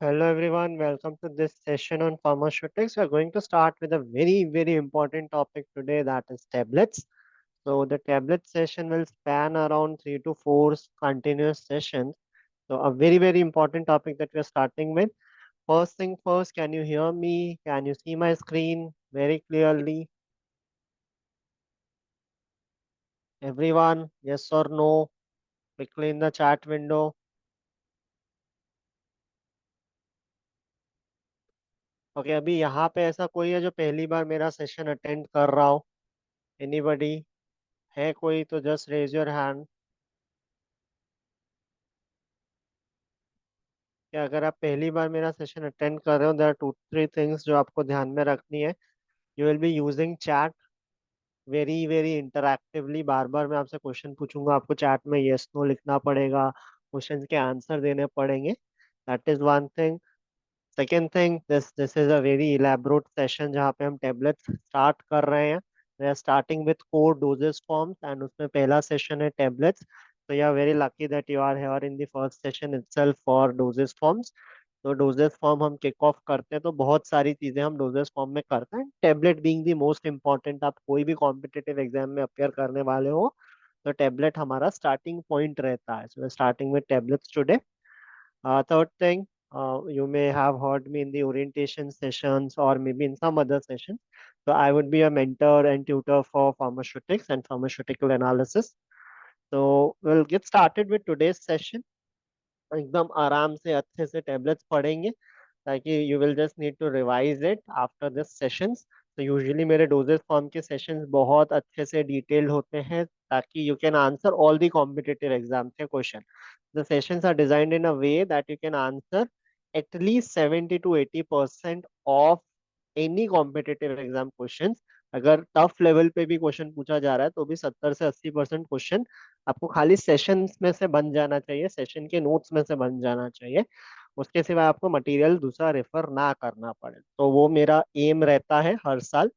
Hello everyone, welcome to this session on pharmaceutics. We are going to start with a very important topic today, that is tablets. So the tablet session will span around 3 to 4 continuous sessions. So a very important topic that we are starting with. First thing first, can you hear me? Can you see my screen very clearly? Everyone, yes or no? Quickly in the chat window. Okay, अभी यहाँ पे ऐसा कोई है जो पहली बार मेरा session attend कर रहा हो? एनीबडी है कोई तो जस्ट रेज योर हैंड। कि अगर आप पहली बार मेरा सेशन अटेंड कर रहे हो, देयर आर 2 3 थिंग्स जो आपको ध्यान में रखनी है। You will be using chat very interactively. बार बार मैं आपसे क्वेश्चन पूछूंगा, आपको चैट में यस नो लिखना पड़ेगा, क्वेश्चन के आंसर देने पड़ेंगे। That is one thing. Second thing, this is a very elaborate session जहाँ पे हम टेबलेट्स स्टार्ट कर रहे हैं। We are starting with 4 dosage forms and उसमें पहला सेशन है टेबलेट्स। तो you are very lucky that you are here in the first session itself for dosage forms. तो डोजेस फॉर्म हम किक ऑफ करते हैं तो बहुत सारी चीजें हम डोजेस फॉर्म में करते हैं, tablet being the most important. आप कोई भी कॉम्पिटिटिव एग्जाम में अपेयर करने वाले हो तो टेबलेट हमारा स्टार्टिंग पॉइंट रहता है। So starting with tablets today. Third thing, you may have heard me in the orientation sessions or maybe in some other sessions. So I would be a mentor and tutor for pharmaceutics and pharmaceutical analysis. So we'll get started with today's session. एकदम आराम से अच्छे से tablets पढ़ेंगे ताकि you will just need to revise it after this sessions. तो usually मेरे dosage form के सेशंस बहुत अच्छे से डिटेल्ड होते हैं ताकि you can answer all the competitive exams के question. The sessions are designed in a way that you can answer at least 70 to 80% of any competitive exam questions। अगर tough level पे भी क्वेश्चन पूछा जा रहा है तो भी 70 से 80% क्वेश्चन आपको खाली सेशंस में से बन जाना चाहिए, सेशन के नोट्स में से बन जाना चाहिए। उसके सिवाय आपको मटेरियल दूसरा रेफर ना करना पड़े, तो वो मेरा एम रहता है हर साल।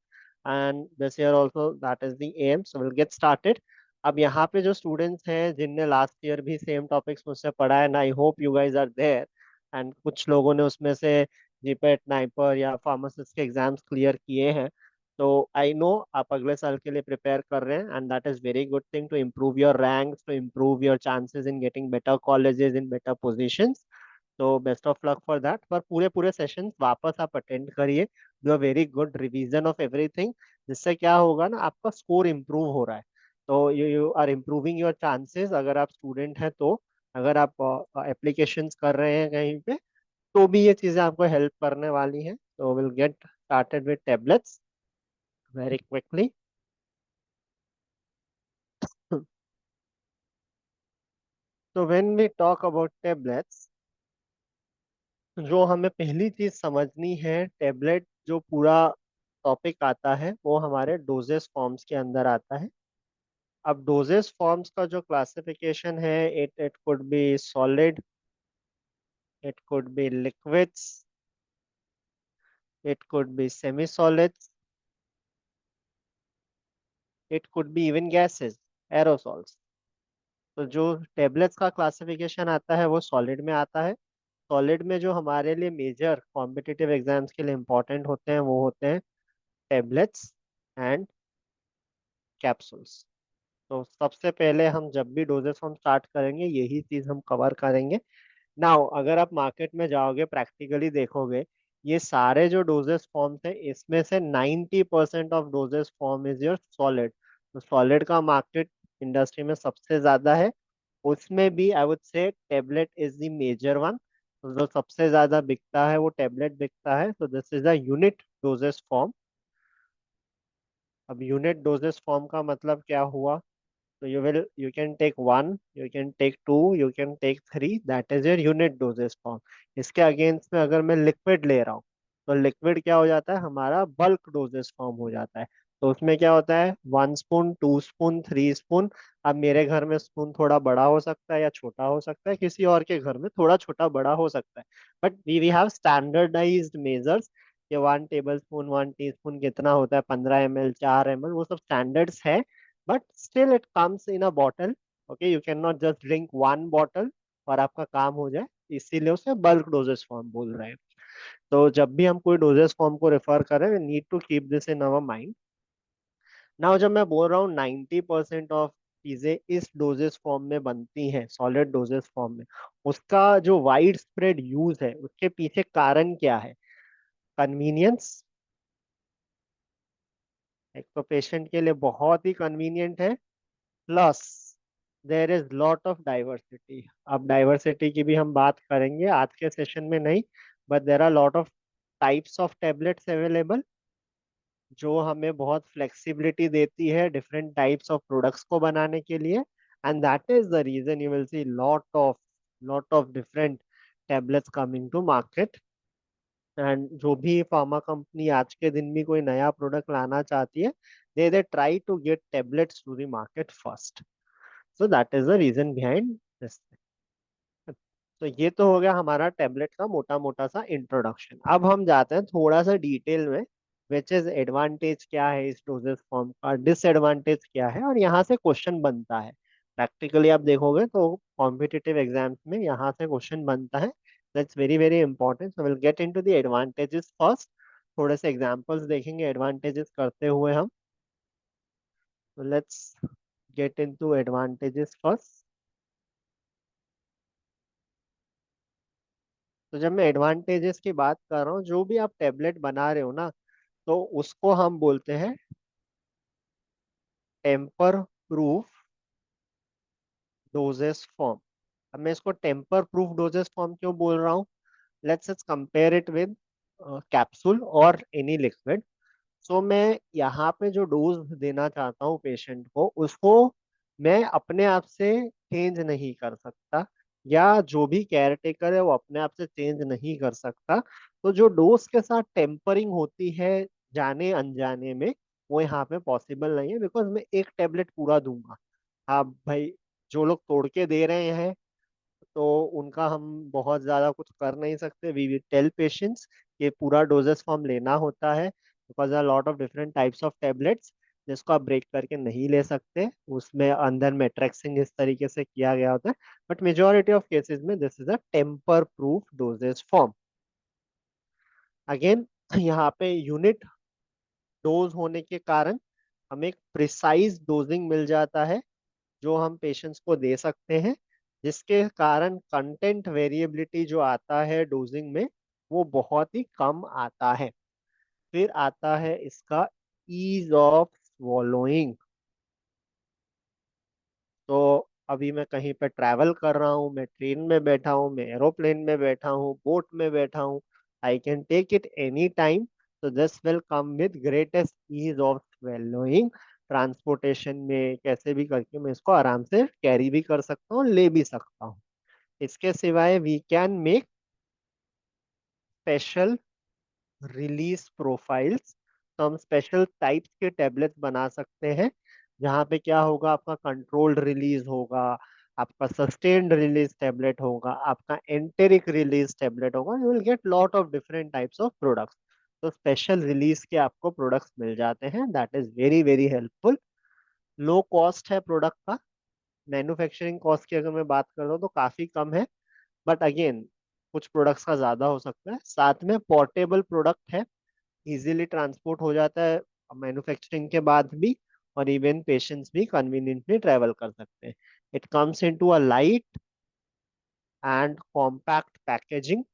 And this year also that is the aim. So will get started. अब यहाँ पे जो स्टूडेंट्स हैं जिनने लास्ट ईयर भी सेम टॉपिक्स मुझसे पढ़ा है, I hope you guys are there. And कुछ लोगों ने उसमें से जीपेट नाइपर या फार्मासिस्ट के एग्जाम्स क्लियर किए हैं। तो आई नो आप अगले साल के लिए प्रिपेयर कर रहे हैं and that is very good thing to improve your ranks, to improve your chances in getting better colleges in better positions. तो best of luck for that. पर पूरे पूरे सेशंस वापस आप अटेंड करिए, do a very good revision of everything. जिससे क्या होगा ना, आपका स्कोर इम्प्रूव हो रहा है तो you are improving your chances. अगर आप स्टूडेंट हैं तो अगर आप एप्लीकेशंस कर रहे हैं कहीं पे तो भी ये चीजें आपको हेल्प करने वाली हैं। तो will get started with tablets very quickly. तो when we talk about tablets, जो हमें पहली चीज समझनी है, टेबलेट जो पूरा टॉपिक आता है वो हमारे डोजेस फॉर्म्स के अंदर आता है। अब डोजेस फॉर्म्स का जो क्लासिफिकेशन है, it it could be solid, it could be liquids, it could be semi-solids, it could be even gases, aerosols। तो जो टेबलेट्स का क्लासिफिकेशन आता है वो सॉलिड में आता है। सॉलिड में जो हमारे लिए मेजर कॉम्पिटिटिव एग्जाम्स के लिए इंपॉर्टेंट होते हैं वो होते हैं टेबलेट्स एंड कैप्सूल्स। तो सबसे पहले हम जब भी डोजेस हम स्टार्ट करेंगे यही चीज हम कवर करेंगे। नाउ अगर आप मार्केट में जाओगे, प्रैक्टिकली देखोगे, ये सारे जो डोजेस फॉर्म्स हैं इसमें से 90% of dosage form is your solid. तो सॉलिड का मार्केट इंडस्ट्री में सबसे ज्यादा है। उसमें भी I would say tablet is the major one. तो जो सबसे ज्यादा बिकता है वो टेबलेट बिकता है। तो this is a unit doses form. अब यूनिट डोजेस फॉर्म का मतलब क्या हुआ? So you can take one, you can take two, you can take three. That is your unit dosage form। इसके अगेंस्ट में अगर मैं लिक्विड ले रहा हूँ तो लिक्विड क्या हो जाता है, हमारा बल्क डोजेज फॉर्म हो जाता है। तो उसमें क्या होता है, 1 स्पून, 2 स्पून, 3 स्पून। अब मेरे घर में स्पून थोड़ा बड़ा हो सकता है या छोटा हो सकता है, किसी और के घर में थोड़ा छोटा बड़ा हो सकता है। But we have standardised measures कि 1 टेबल स्पून, 1 टीस्पून कितना होता है, 15 ml, 4 ml, वो सब स्टैंडर्ड्स है। But still it comes in a bottle. Okay, you can not just drink one bottle और आपका काम हो जाए। इसीलिए उसे बल्क डोजेस फॉर्म बोल रहे हैं। तो जब भी हम कोई डोजेस फॉर्म को रेफर करें, we need to keep this in our mind. Now जब मैं बोल रहा हूँ 90% ऑफ चीजें इस डोजेस फॉर्म में बनती हैं, सॉलिड डोजेस फॉर्म में, उसका जो वाइड स्प्रेड यूज है उसके पीछे कारण क्या है? कन्वीनियंस। एक तो पेशेंट के लिए बहुत ही कन्वीनियंट है, plus there is lot of diversity. अब डाइवर्सिटी की भी हम बात करेंगे आज के सेशन में नहीं, but there are lot of types of tablets available जो हमें बहुत फ्लेक्सिबिलिटी देती है डिफरेंट टाइप्स ऑफ प्रोडक्ट्स को बनाने के लिए। And that is the reason you will see lot of different tablets coming to market। And जो भी फार्मा कंपनी आज के दिन भी कोई नया प्रोडक्ट लाना चाहती है, they try to get tablets to the market first. So that is the reason behind this. तो ये तो हो गया हमारा टेबलेट का मोटा मोटा सा इंट्रोडक्शन। अब हम जाते हैं थोड़ा सा डिटेल में, विच इज एडवांटेज क्या है इस डोजेस फॉर्म का, डिसएडवांटेज क्या है, और यहाँ से क्वेश्चन बनता है। प्रैक्टिकली आप देखोगे तो कॉम्पिटिटिव एग्जाम्स में यहाँ से क्वेश्चन बनता है। That's very very important. So will get into the advantages first. थोड़े से एग्जांपल्स देखेंगे एडवांटेजेस करते हुए हम। Let's get into advantages first. तो जब मैं एडवांटेजेस की बात कर रहा हूँ, जो भी आप टेबलेट बना रहे हो ना, तो उसको हम बोलते हैं टेम्पर प्रूफ डोजेस फॉर्म। अब मैं इसको टेम्पर प्रूफ डोजेस फॉर्म क्यों बोल रहा हूँ? Let's compare it with capsule और एनी लिक्विड। सो मैं यहाँ पे जो डोज देना चाहता हूँ पेशेंट को, उसको मैं अपने आप से चेंज नहीं कर सकता, या जो भी केयर टेकर है वो अपने आप से चेंज नहीं कर सकता। तो जो डोज के साथ टेम्परिंग होती है जाने अनजाने में, वो यहाँ पे पॉसिबल नहीं है, बिकॉज मैं एक टेबलेट पूरा दूंगा। आप भाई, जो लोग तोड़ के दे रहे हैं तो उनका हम बहुत ज्यादा कुछ कर नहीं सकते। वी विल टेल पेशेंट्स कि पूरा डोजेस फॉर्म लेना होता है, because are lot of different types of tablets जिसको आप ब्रेक करके नहीं ले सकते। उसमें अंदर मेट्रिक्सिंग इस तरीके से किया गया होता है। बट मेजोरिटी ऑफ केसेस में this is a tamper proof dosage form. Again, यहाँ पे यूनिट डोज होने के कारण हमें एक प्रिसाइज डोजिंग मिल जाता है जो हम पेशेंट्स को दे सकते हैं, जिसके कारण कंटेंट वेरिएबिलिटी जो आता है डोजिंग में, वो बहुत ही कम आता है। फिर आता है इसका ईज ऑफ swallowing। तो अभी मैं कहीं पे ट्रैवल कर रहा हूँ, मैं ट्रेन में बैठा हूँ, मैं एरोप्लेन में बैठा हूँ, बोट में बैठा हूँ, I can take it any time. तो this will come with greatest ease of swallowing। Transportation में कैसे भी करके मैं इसको आराम से कैरी भी कर सकता हूँ, ले भी सकता हूँ। इसके सिवाय we can make special release profiles. तो हम स्पेशल टाइप्स के टैबलेट्स बना सकते हैं, जहाँ पे क्या होगा, आपका कंट्रोल्ड रिलीज होगा, आपका सस्टेन्ड रिलीज टैबलेट होगा, आपका एंटेरिक रिलीज टैबलेट होगा। You will get lot of different types of products. तो स्पेशल रिलीज के आपको प्रोडक्ट्स मिल जाते हैं। That is very very helpful. Low cost है प्रोडक्ट का। मैन्युफैक्चरिंग कॉस्ट की अगर मैं बात कर रहा हूँ तो काफी कम है, बट अगेन कुछ प्रोडक्ट्स का ज्यादा हो सकता है। साथ में पोर्टेबल प्रोडक्ट है, इजीली ट्रांसपोर्ट हो जाता है मैन्युफैक्चरिंग के बाद भी, और इवन पेशेंट्स भी कन्वीनियंटली ट्रेवल कर सकते हैं। It comes into a light and compact packaging.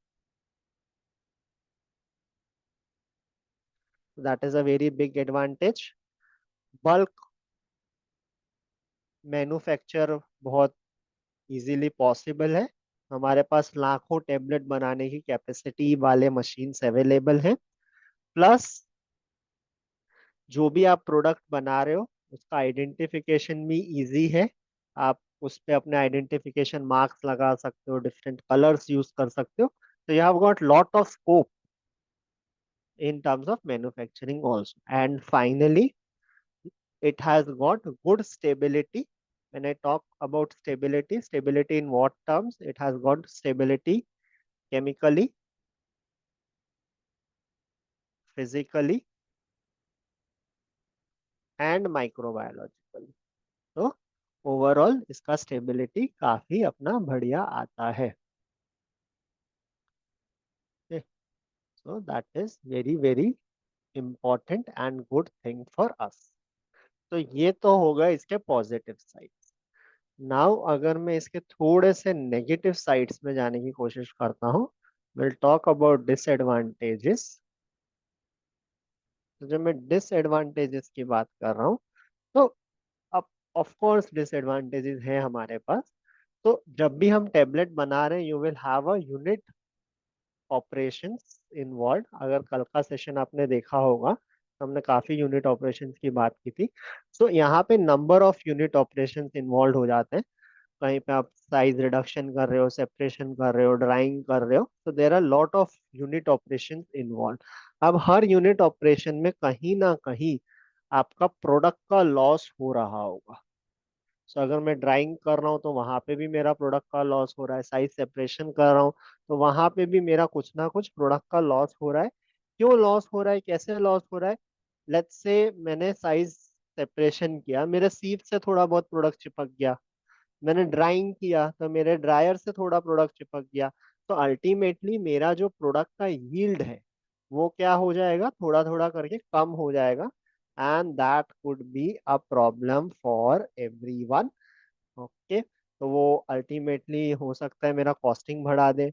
That is a very big advantage. Bulk manufacture बहुत इजीली पॉसिबल है। हमारे पास लाखों टेबलेट बनाने की कैपेसिटी वाले मशीन्स अवेलेबल हैं। प्लस जो भी आप प्रोडक्ट बना रहे हो उसका आइडेंटिफिकेशन भी इजी है। आप उस पे अपने आइडेंटिफिकेशन मार्क्स लगा सकते हो, डिफरेंट कलर्स यूज कर सकते हो। तो you have got lot of scope in terms of manufacturing also. And finally, it has got good stability. When I talk about stability, stability in what terms? It has got stability chemically, physically, and microbiologically. तो overall इसका stability काफी अपना बढ़िया आता है। सो that is very very important and good thing for us. तो ये तो होगा इसके पॉजिटिव साइड। नाउ अगर मैं इसके थोड़े से नेगेटिव साइड्स में जाने की कोशिश करता हूँ, विल टॉक अबाउट डिसएडवांटेजेस। तो जब मैं डिसएडवांटेजेस की बात कर रहा हूँ, तो अब ऑफ कोर्स डिसएडवांटेजेस है हमारे पास। तो जब भी हम टेबलेट बना रहे हैं, you will have a unit operations involve. अगर कल का सेशन आपने देखा होगा तो हमने काफी यूनिट ऑपरेशंस की बात की थी। सो यहाँ पे number of unit operations involve हो जाते हैं। कहीं पे आप साइज रिडक्शन कर रहे हो, सेपरेशन कर रहे हो, ड्राइंग कर रहे हो, तो there are lot of unit operations involve. अब हर यूनिट ऑपरेशन में कहीं ना कहीं आपका प्रोडक्ट का लॉस हो रहा होगा। सो अगर मैं ड्राइंग कर रहा हूँ तो वहां पे भी मेरा प्रोडक्ट का लॉस हो रहा है, साइज सेपरेशन कर रहा हूँ तो वहां पे भी मेरा कुछ ना कुछ प्रोडक्ट का लॉस हो रहा है। क्यों लॉस हो रहा है, कैसे लॉस हो रहा है? लेट्स से मैंने साइज सेपरेशन किया, मेरे सीप से थोड़ा बहुत प्रोडक्ट चिपक गया। मैंने ड्राइंग किया तो मेरे ड्रायर से थोड़ा प्रोडक्ट चिपक गया। तो अल्टीमेटली मेरा जो प्रोडक्ट का यील्ड है वो क्या हो जाएगा, थोड़ा थोड़ा करके कम हो जाएगा। And that could be a problem for everyone. Okay, तो वो अल्टीमेटली हो सकता है मेरा कॉस्टिंग बढ़ा दे,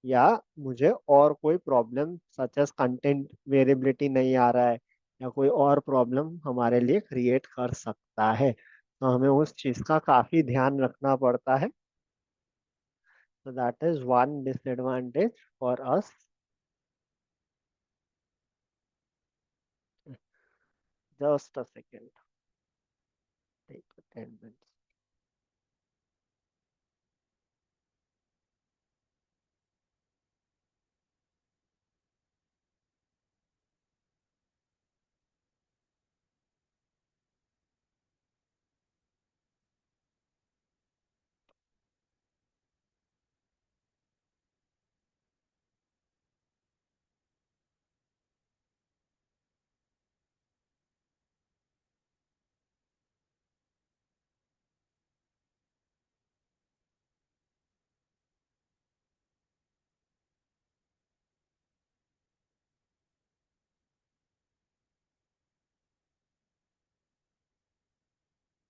या मुझे और कोई problem such as content variability नहीं आ रहा है, या कोई और प्रॉब्लम हमारे लिए क्रिएट कर सकता है। तो हमें उस चीज का काफी ध्यान रखना पड़ता है। तो that is one disadvantage for us. Just a second, take 10 minutes।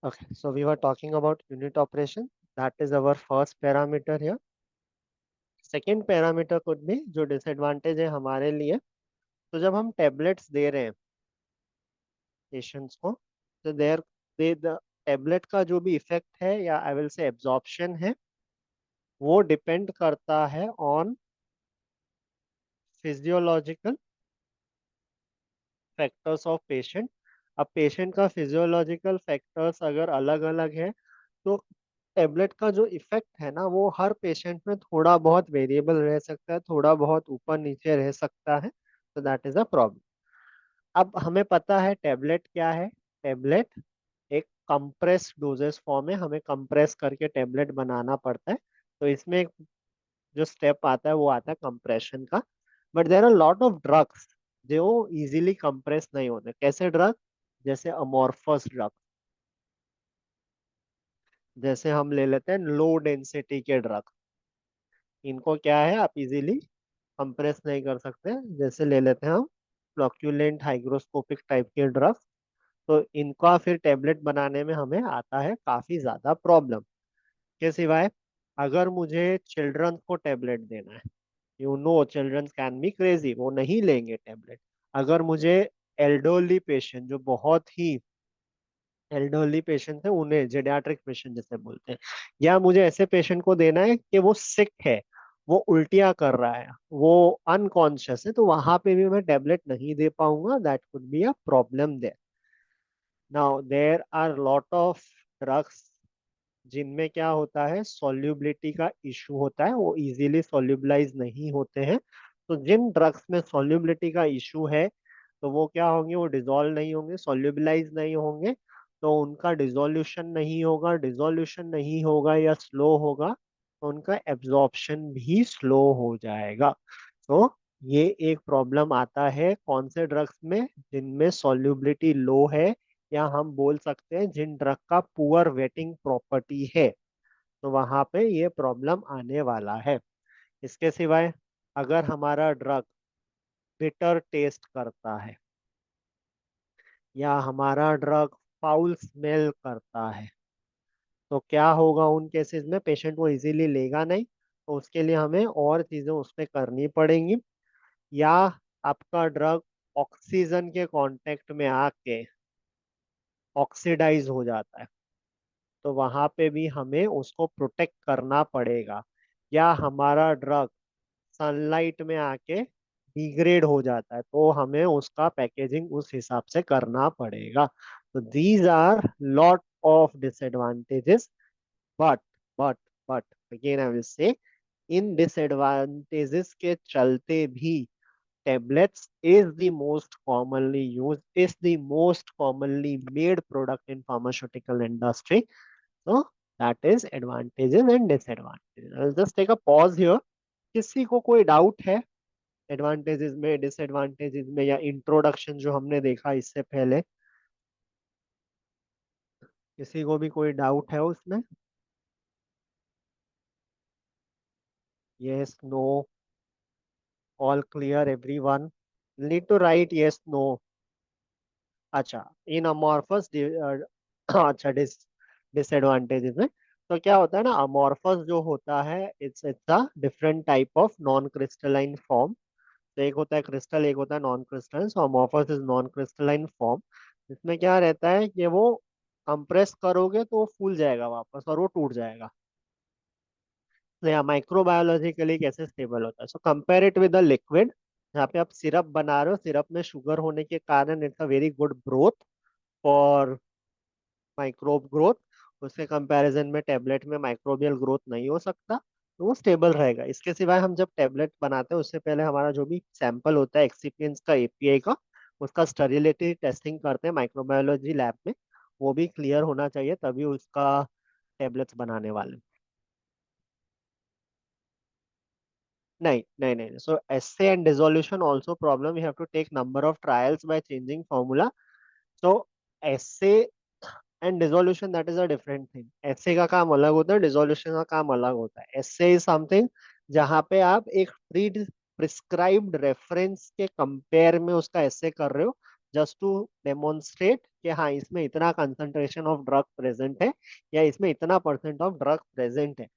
Okay, so we were talking about unit operation. That is our first parameter here. Second parameter could भी जो डिसएडवांटेज है हमारे लिए, तो जब हम टेबलेट्स दे रहे हैं पेशेंट्स को, तो देर दे द टेबलेट का जो भी इफेक्ट है या आई विल से एब्जॉर्प्शन है, वो डिपेंड करता है on physiological factors of patient. अब पेशेंट का फिजियोलॉजिकल फैक्टर्स अगर अलग अलग है, तो टेबलेट का जो इफेक्ट है ना वो हर पेशेंट में थोड़ा बहुत वेरिएबल रह सकता है, थोड़ा बहुत ऊपर नीचे रह सकता है। तो दैट इज अ प्रॉब्लम। अब हमें पता है टेबलेट क्या है। टेबलेट एक कंप्रेस डोजेस फॉर्म है, हमें कंप्रेस करके टेबलेट बनाना पड़ता है। तो इसमें एक जो स्टेप आता है वो आता है कंप्रेशन का। But there are lot of drugs जो इजीली कंप्रेस नहीं होते। कैसे ड्रग? जैसे अमॉर्फस ड्रग, जैसे हम ले लेते हैं लो डेंसिटी के ड्रग। इनको क्या है, आप इजीली कंप्रेस नहीं कर सकते। जैसे ले लेते हैं हम फ्लोक्यूलेंट हाइग्रोस्कोपिक टाइप के ड्रग। तो इनका फिर टेबलेट बनाने में हमें आता है काफी ज्यादा प्रॉब्लम। के सिवाय अगर मुझे चिल्ड्रन को टेबलेट देना है, you know children can be crazy, वो नहीं लेंगे टेबलेट। अगर मुझे एल्डरली पेशेंट जो बहुत ही एल्डरली पेशेंट है उन्हें जेडियाट्रिक पेशेंट जैसे बोलते हैं, या मुझे ऐसे पेशेंट को देना है कि वो सिक है, वो उल्टियाँ कर रहा है, वो अनकॉन्शियस है, तो वहां पे भी मैं टेबलेट नहीं दे पाऊंगा। That could be a problem there. Now there are lot of drugs जिनमें क्या होता है, सॉल्युबिलिटी का इशू होता है, वो इजीली सॉल्युबलाइज नहीं होते हैं। तो जिन ड्रग्स में सॉल्युबिलिटी का इशू है, तो वो क्या होंगे, वो डिजोल्व नहीं होंगे, सॉल्युबलाइज नहीं होंगे। तो उनका डिजोल्यूशन नहीं होगा, डिजोल्यूशन नहीं होगा या स्लो होगा, तो उनका एब्जॉर्प्शन भी स्लो हो जाएगा। तो ये एक प्रॉब्लम आता है कौन से ड्रग्स में, जिनमें सॉल्युबिलिटी लो है, या हम बोल सकते हैं जिन ड्रग का पुअर वेटिंग प्रॉपर्टी है, तो वहां पे ये प्रॉब्लम आने वाला है। इसके सिवाय अगर हमारा ड्रग बिटर टेस्ट करता है, या हमारा ड्रग फाउल स्मेल करता है, तो क्या होगा उन केसेस में? पेशेंट वो इजीली लेगा नहीं, तो उसके लिए हमें और चीजें उसमें करनी पड़ेंगी। या आपका ड्रग ऑक्सीजन के कांटेक्ट में आके ऑक्सीडाइज हो जाता है, तो वहां पे भी हमें उसको प्रोटेक्ट करना पड़ेगा। या हमारा ड्रग सनलाइट में आके डिग्रेड हो जाता है, तो हमें उसका पैकेजिंग उस हिसाब से करना पड़ेगा। तो these are lot of disadvantages, but but but again I will say, in disadvantages के चलते भी tablets is the most commonly used, is the most commonly made product in pharmaceutical industry. So that is advantages and disadvantages. I'll just take a pause here. किसी को कोई doubt है advantages में, disadvantages में, या इंट्रोडक्शन जो हमने देखा इससे पहले? किसी को भी कोई डाउट है उसमें? Yes, no, all clear everyone? Need to write yes no. अच्छा, इन अमॉर्फस, अच्छा, डिसएडवांटेजेस में तो क्या होता है ना, अमॉर्फस जो होता है, it's a different type of non crystalline form. तो एक होता है क्रिस्टल, एक होता है non crystalline. So amorphous is non crystalline form. इसमें क्या रहता है कि वो कंप्रेस करोगे तो वो फूल जाएगा वापस और वो टूट जाएगा। तो या माइक्रोबायोलॉजिकली कैसे स्टेबल होता है? So compare it with the liquid. जहाँ पे आप सिरप बना रहे हो, सिरप में शुगर होने के कारण it's a very good growth for microbe growth. उसके कंपैरिजन में टेबलेट में माइक्रोबियल ग्रोथ नहीं हो सकता, तो वो स्टेबल रहेगा। इसके सिवाय हम जब टेबलेट बनाते हैं उससे पहले हमारा जो भी सैंपल होता है एक्सिपिएंट्स का, एपीआई का, उसका स्टरीलिटी टेस्टिंग करते हैं माइक्रोबायोलॉजी लैब में। वो भी क्लियर होना चाहिए, तभी उसका टेबलेट्स बनाने वाले। नहीं नहीं नहीं, so assay and dissolution also problem, you have to take number of trials by changing formula. So assay and dissolution, that is a different thing. Assay का काम अलग होता है, डिसोल्यूशन का काम अलग होता है। एसे इज समथिंग जहां पे आप एक प्री प्रिस्क्राइब्ड रेफरेंस के कंपेयर में उसका एसे कर रहे हो, जस्ट टू डेमोन्स्ट्रेट कि हाँ इसमें इतना कंसंट्रेशन ऑफ ड्रग प्रेजेंट है, या इसमें इतना परसेंट ऑफ ड्रग प्रेजेंट है।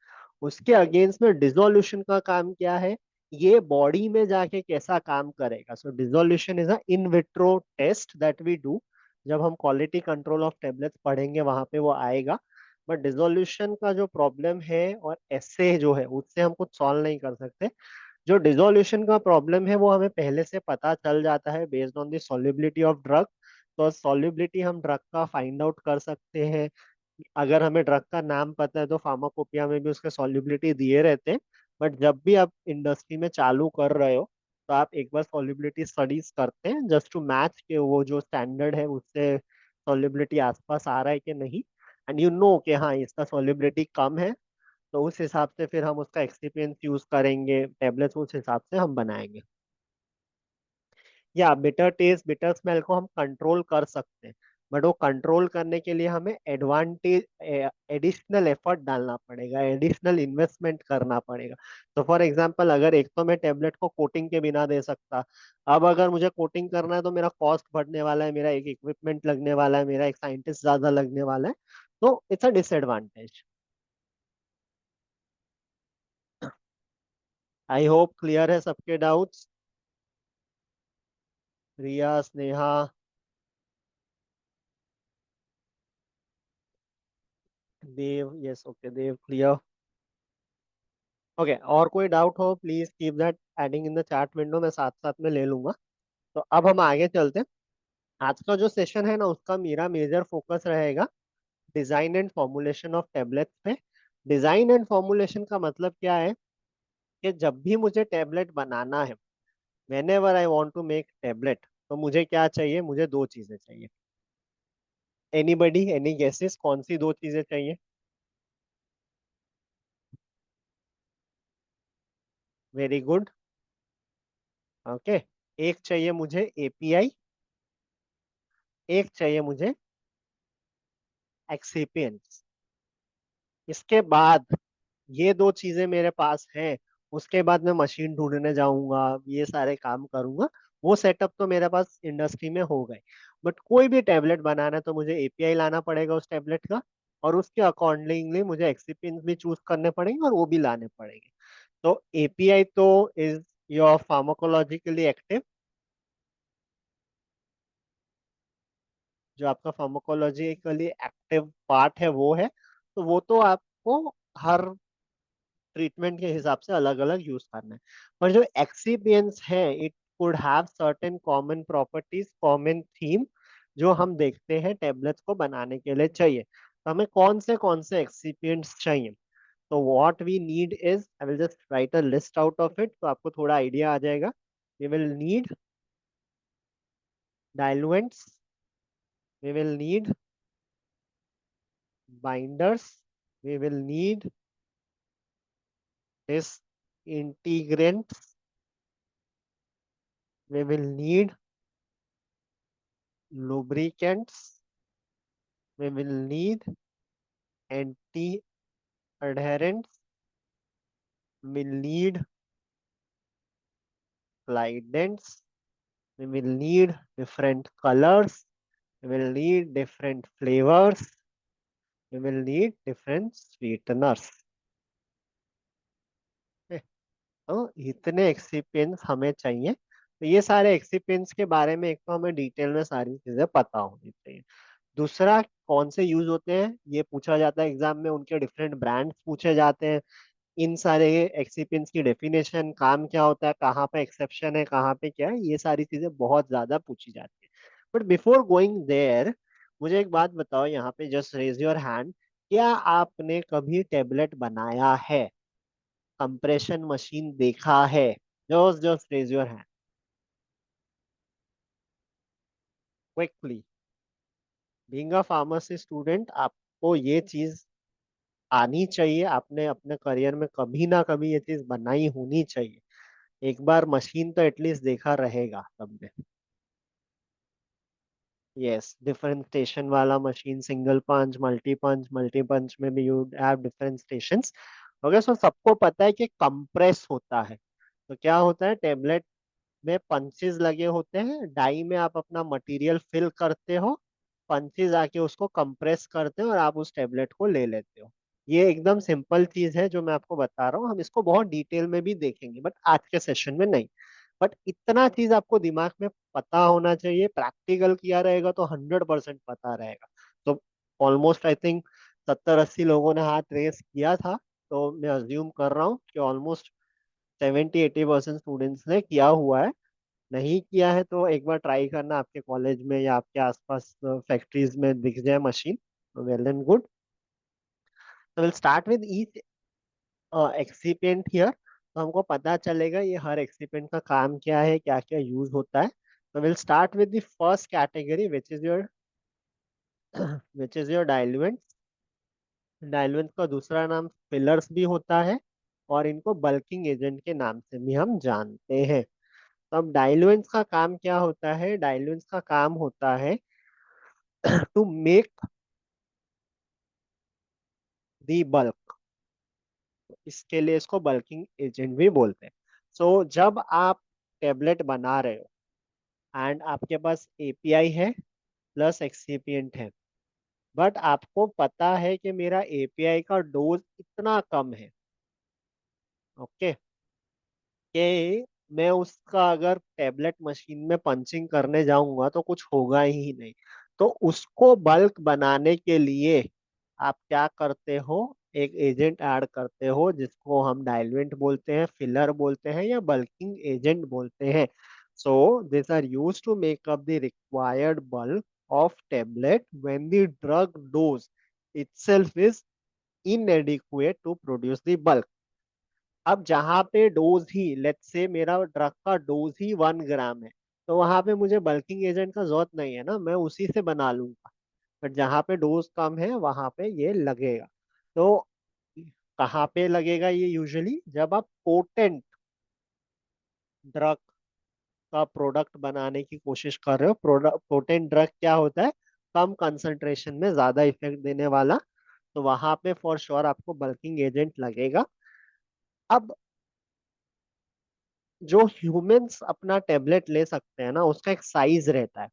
उसके अगेंस्ट में डिसोल्यूशन का काम क्या है? ये बॉडी में जाके कैसा काम करेगा। So dissolution is a in vitro test that we do. जब हम क्वालिटी कंट्रोल ऑफ टेबलेट्स पढ़ेंगे वहां पे वो आएगा। बट डिसोल्यूशन का जो प्रॉब्लम है और एसे जो है, उससे हम कुछ सॉल्व नहीं कर सकते। जो डिसोल्यूशन का प्रॉब्लम है वो हमें पहले से पता चल जाता है based on the solubility of drug. तो सॉल्युबिलिटी हम ड्रग का फाइंड आउट कर सकते हैं। अगर हमें ड्रग का नाम पता है तो फार्माकोपिया में भी उसके सॉल्युबिलिटी दिए रहते हैं। बट जब भी आप इंडस्ट्री में चालू कर रहे हो, तो आप एक बार सॉल्युबिलिटी स्टडीज करते हैं जस्ट टू मैच के वो जो स्टैंडर्ड है उससे सॉल्युबिलिटी आसपास आ रहा है कि नहीं। एंड यू नो कि हाँ इसका सॉल्युबिलिटी कम है, तो उस हिसाब से फिर हम उसका एक्सिपिएंट यूज करेंगे, टेबलेट्स उस हिसाब से हम बनाएंगे। या बिटर टेस्ट, बिटर स्मेल को हम कंट्रोल कर सकते हैं, बट वो कंट्रोल करने के लिए हमें एडवांटेज, एडिशनल एफर्ट डालना पड़ेगा, एडिशनल इन्वेस्टमेंट करना पड़ेगा। तो फॉर एग्जांपल, अगर एक तो मैं टेबलेट को कोटिंग के बिना दे सकता, अब अगर मुझे कोटिंग करना है तो मेरा कॉस्ट बढ़ने वाला है, मेरा एक इक्विपमेंट लगने वाला है, मेरा एक साइंटिस्ट ज्यादा लगने वाला है। तो it's a disadvantage. I hope clear है सबके डाउट्स। रिया, स्नेहा, देव, यस, ओके, देव क्लियर। ओके, और कोई डाउट हो please keep that adding in the chat window, मैं साथ साथ में ले लूंगा। तो अब हम आगे चलते हैं। आज का जो सेशन है ना, उसका मेरा मेजर फोकस रहेगा design and formulation of tablets पे। डिजाइन एंड फॉर्मुलेशन का मतलब क्या है? कि जब भी मुझे टेबलेट बनाना है, whenever I want to make tablet, तो मुझे क्या चाहिए? मुझे दो चीजें चाहिए। एनीबडी, एनी गेसेस, कौन सी दो चीजें चाहिए? Very good. ओके, एक चाहिए मुझे एपीआई, एक चाहिए मुझे एक्सिपिएंट्स। इसके बाद, ये दो चीजें मेरे पास हैं, उसके बाद मैं मशीन ढूंढने जाऊंगा, ये सारे काम करूंगा। वो सेटअप तो मेरे पास इंडस्ट्री में हो गए। बट कोई भी टेबलेट बनाना है तो मुझे एपीआई लाना पड़ेगा उस टेबलेट का, और उसके अकॉर्डिंगली मुझे एक्सिपिएंट्स भी चूज करने पड़ेंगे और वो भी लाने पड़ेंगे। तो एपीआई तो इज योर फार्माकोलॉजिकली एक्टिव, जो आपका फार्माकोलॉजिकली एक्टिव पार्ट है वो है। तो वो तो आपको हर ट्रीटमेंट के हिसाब से अलग अलग यूज करना है। पर जो एक्सिपिएंट्स है, it could have certain common properties, common theme, जो हम देखते हैं टेबलेट्स को बनाने के लिए चाहिए। तो हमें कौन से एक्सिपिएंट्स चाहिए? तो what we need is, I will just write a list out of it, तो आपको थोड़ा आइडिया आ जाएगा। We will need diluents, we will need binders, we will need disintegrants, we will need lubricants, we will need anti-adherents, we will need glidants, we will need different colors, we will need different flavors, we will need different sweeteners. तो इतने excipients हमें चाहिए। तो ये सारे excipients के बारे में एक तो हमें डिटेल में सारी चीजें पता होनी चाहिए। दूसरा, कौन से यूज होते हैं ये पूछा जाता है एग्जाम में, उनके डिफरेंट ब्रांड्स पूछे जाते हैं। इन सारे एक्सिपिएंट्स की डेफिनेशन, काम क्या होता है, कहाँ पे एक्सेप्शन है, कहाँ पे क्या है, ये सारी चीजें बहुत ज्यादा पूछी जाती है। बट बिफोर गोइंग देयर, मुझे एक बात बताओ, यहाँ पे जस्ट रेज योर हैंड, क्या आपने कभी टेबलेट बनाया है, कंप्रेशन मशीन देखा है? Just just raise your hand quickly. Being a pharmacy student, आपको ये चीज आनी चाहिए, आपने अपने करियर में कभी ना कभी ये चीज बनाई होनी चाहिए। एक बार मशीन तो एटलीस्ट देखा रहेगा सबने। यस, डिफरेंशिएशन वाला machine, single punch, multi punch में भी you have different stations. Okay, so सबको पता है कि कंप्रेस होता है। तो क्या होता है, टेबलेट में पंचेस लगे होते हैं, डाई में आप अपना मटेरियल फिल करते हो, पंचेस आके उसको कंप्रेस करते हो और आप उस टेबलेट को ले लेते हो। ये एकदम सिंपल चीज है जो मैं आपको बता रहा हूँ, हम इसको बहुत डिटेल में भी देखेंगे बट आज के सेशन में नहीं। बट इतना चीज आपको दिमाग में पता होना चाहिए, प्रैक्टिकल किया रहेगा तो 100% पता रहेगा। तो ऑलमोस्ट आई थिंक 70-80 लोगों ने हाथ रेस किया था, तो मैं अज्यूम कर रहा हूँ कि ऑलमोस्ट 70-80% स्टूडेंट्स ने किया हुआ है। नहीं किया है तो एक बार ट्राई करना, आपके कॉलेज में या आपके आसपास फैक्ट्रीज में दिख जाए मशीन, वेल एंड गुड। तो will start with each excipient here, तो हमको पता चलेगा ये हर एक्सिपिएंट का काम क्या है, क्या क्या यूज होता है। तो will start with the first category which is your diluent. Diluent का दूसरा नाम फिलर्स भी होता है, और इनको बल्किंग एजेंट के नाम से भी हम जानते हैं। तो अब डाइल्यूएंट्स का काम क्या होता है? डाइल्यूएंट्स का काम होता है टू मेक दी बल्क। इसके लिए इसको बल्किंग एजेंट भी बोलते हैं। सो जब आप टेबलेट बना रहे हो एंड आपके पास एपीआई है प्लस एक्सिपिएंट है, बट आपको पता है कि मेरा एपीआई का डोज इतना कम है, ओके, कि मैं उसका अगर टेबलेट मशीन में पंचिंग करने जाऊंगा तो कुछ होगा ही नहीं। तो उसको बल्क बनाने के लिए आप क्या करते हो, एक एजेंट ऐड करते हो जिसको हम डाइल्यूएंट बोलते हैं, फिलर बोलते हैं, या बल्किंग एजेंट बोलते हैं। So this are use to make up the required bulk of tablet when the drug dose itself is inadequate to produce the bulk। अब जहां पे डोज ही, लेट्स से मेरा ड्रग का डोज ही 1 ग्राम है, तो वहां पे मुझे बल्किंग एजेंट का जरूरत नहीं है ना, मैं उसी से बना लूंगा। बट जहाँ पे डोज कम है वहां पे ये लगेगा। तो कहाँ पे लगेगा ये? यूजुअली जब आप पोटेंट ड्रग का प्रोडक्ट बनाने की कोशिश कर रहे हो। प्रोडक्ट, पोटेंट ड्रग क्या होता है? कम कंसंट्रेशन में ज्यादा इफेक्ट देने वाला। तो वहां पे फॉर श्योर आपको बल्किंग एजेंट लगेगा। अब जो ह्यूमंस अपना टेबलेट ले सकते हैं ना, उसका एक साइज रहता है।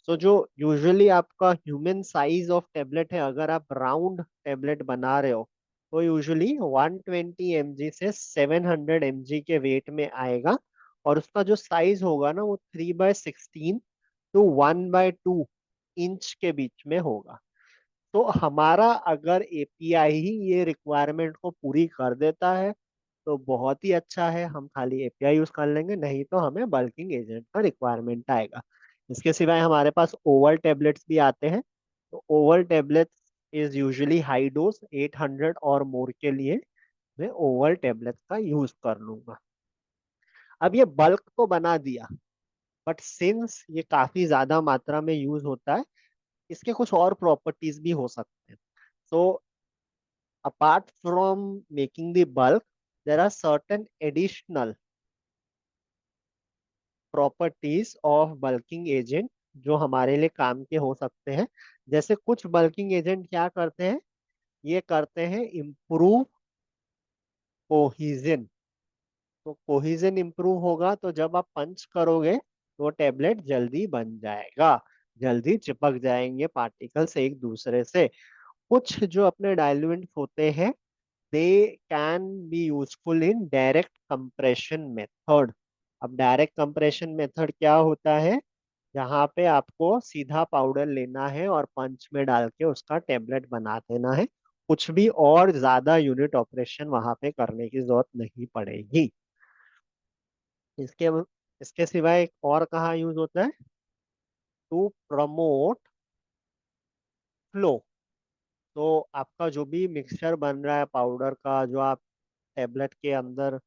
तो जो यूजुअली आपका ह्यूमन साइज ऑफ टेबलेट है, अगर आप राउंड टेबलेट बना रहे हो, तो यूजुअली 120 mg से 700 mg के वेट में आएगा। और उसका जो साइज होगा ना, वो 3/16 टू 1/2 इंच के बीच में होगा। तो हमारा अगर एपीआई ही ये रिक्वायरमेंट को पूरी कर देता है, तो बहुत ही अच्छा है, हम खाली एपीआई यूज कर लेंगे, नहीं तो हमें बल्किंग एजेंट का रिक्वायरमेंट आएगा। इसके सिवाय हमारे पास ओवल टेबलेट्स भी आते हैं। तो Oval tablets is usually high dose 800 और मोर के लिए मैं ओवल टेबलेट्स का यूज कर लूंगा। अब ये बल्क तो बना दिया, बट सिंस ये काफी ज्यादा मात्रा में यूज होता है, इसके कुछ और प्रॉपर्टीज भी हो सकते हैं। तो apart from making the bulk, there are certain additional properties of bulking agent जो हमारे लिए काम के हो सकते हैं। जैसे कुछ बल्किंग एजेंट क्या करते हैं, ये करते हैं इम्प्रूव कोहिजन। तो कोहिजन इम्प्रूव होगा, तो जब आप पंच करोगे तो टेबलेट जल्दी बन जाएगा, जल्दी चिपक जाएंगे पार्टिकल्स एक दूसरे से। कुछ जो अपने डाइल्यूएंट्स होते हैं, they can be useful in direct compression method. अब डायरेक्ट कंप्रेशन मेथड क्या होता है, जहाँ पे आपको सीधा पाउडर लेना है और पंच में डाल के उसका टेबलेट बना देना है। कुछ भी और ज्यादा यूनिट ऑपरेशन वहां पे करने की जरूरत नहीं पड़ेगी। इसके इसके सिवाय एक और कहाँ यूज होता है, टू प्रमोट फ्लो। तो आपका जो भी मिक्सचर बन रहा है पाउडर का, जो आप टेबलेट के अंदर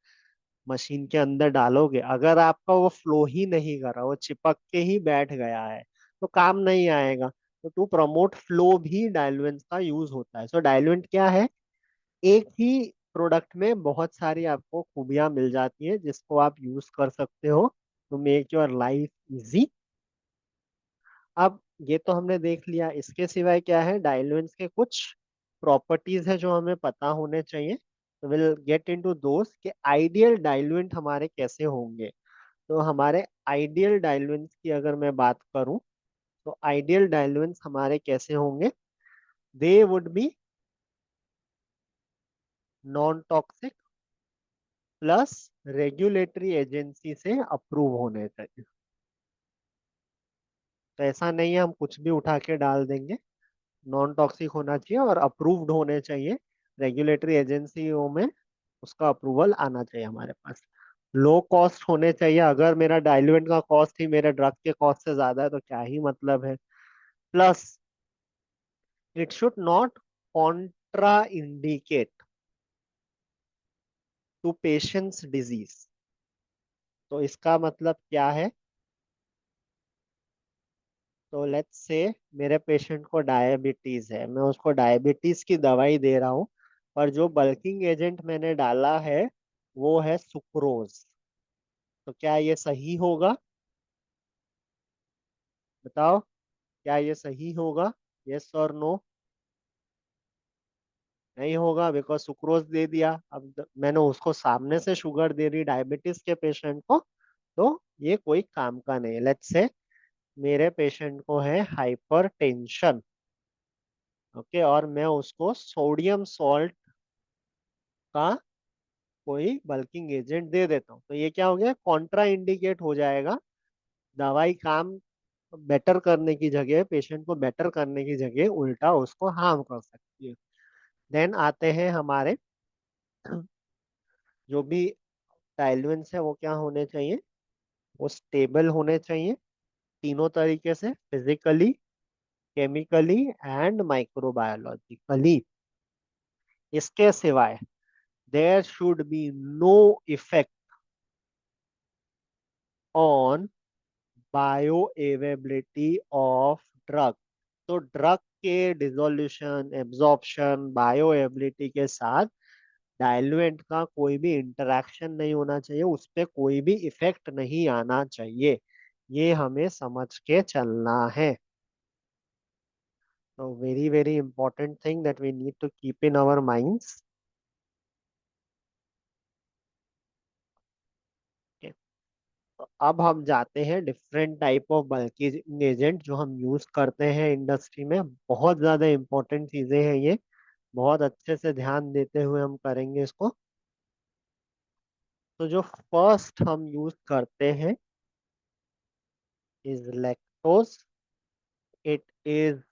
मशीन के अंदर डालोगे, अगर आपका वो फ्लो ही नहीं कर रहा, वो चिपक के ही बैठ गया है, तो काम नहीं आएगा। तो टू प्रमोट फ्लो भी डाइल्यूएंट का यूज होता है। सो डाइल्यूएंट क्या है, एक ही प्रोडक्ट में बहुत सारी आपको खूबियां मिल जाती है जिसको आप यूज कर सकते हो to make your life easy. अब ये तो हमने देख लिया, इसके सिवाय क्या है, डाइल्यूएंट्स के कुछ प्रॉपर्टीज है जो हमें पता होने चाहिए। तो विल गेट इनटू दोस्त कि आइडियल डाइल्यूएंट हमारे कैसे होंगे। तो हमारे आइडियल डाइल्यूएंट्स की अगर मैं बात करूं, तो आइडियल डाइल्यूएंट्स हमारे कैसे होंगे, they would be non toxic plus regulatory agency से अप्रूव होने चाहिए। तो ऐसा नहीं है हम कुछ भी उठा के डाल देंगे, नॉन टॉक्सिक होना चाहिए और अप्रूव्ड होने चाहिए रेगुलेटरी एजेंसियों में, उसका अप्रूवल आना चाहिए हमारे पास। लो कॉस्ट होने चाहिए, अगर मेरा डाइल्यूएंट का कॉस्ट ही मेरे ड्रग के कॉस्ट से ज्यादा है तो क्या ही मतलब है। Plus it should not contraindicate to patients disease. तो इसका मतलब क्या है, तो लेट्स से मेरे पेशेंट को डायबिटीज है, मैं उसको डायबिटीज की दवाई दे रहा हूँ, पर जो बल्किंग एजेंट मैंने डाला है वो है सुक्रोज। तो क्या ये सही होगा, बताओ, क्या ये सही होगा, यस और नो? नहीं होगा, बिकॉज सुक्रोज दे दिया। अब मैंने उसको सामने से शुगर दे दी डायबिटीज के पेशेंट को, तो ये कोई काम का नहीं। लेट्स से मेरे पेशेंट को है हाइपर टेंशन, ओके, और मैं उसको सोडियम सॉल्ट का कोई बल्किंग एजेंट दे देता हूँ, तो ये क्या हो गया, कॉन्ट्रा इंडिकेट हो जाएगा। दवाई काम बेटर करने की जगह, पेशेंट को बेटर करने की जगह उल्टा उसको हार्म कर सकती है। देन आते हैं हमारे जो भी डाइल्यूएंट्स है वो क्या होने चाहिए, वो स्टेबल होने चाहिए तीनों तरीके से, फिजिकली, केमिकली एंड माइक्रोबायोलॉजिकली। इसके सिवाय there should be no effect on bioavailability of drug. तो ड्रग के डिसोल्यूशन, एब्जॉर्प्शन, बायो अवेलेबिलिटी के साथ डाइल्यूएंट का कोई भी इंटरेक्शन नहीं होना चाहिए, उस पर कोई भी इफेक्ट नहीं आना चाहिए। ये हमें समझ के चलना है। तो very very important thing that we need to keep in our minds. तो अब हम जाते हैं different type of bulking agent जो हम यूज करते हैं इंडस्ट्री में। बहुत ज्यादा इंपॉर्टेंट चीजें हैं ये, बहुत अच्छे से ध्यान देते हुए हम करेंगे इसको। तो जो फर्स्ट हम यूज करते हैं is lactose. It is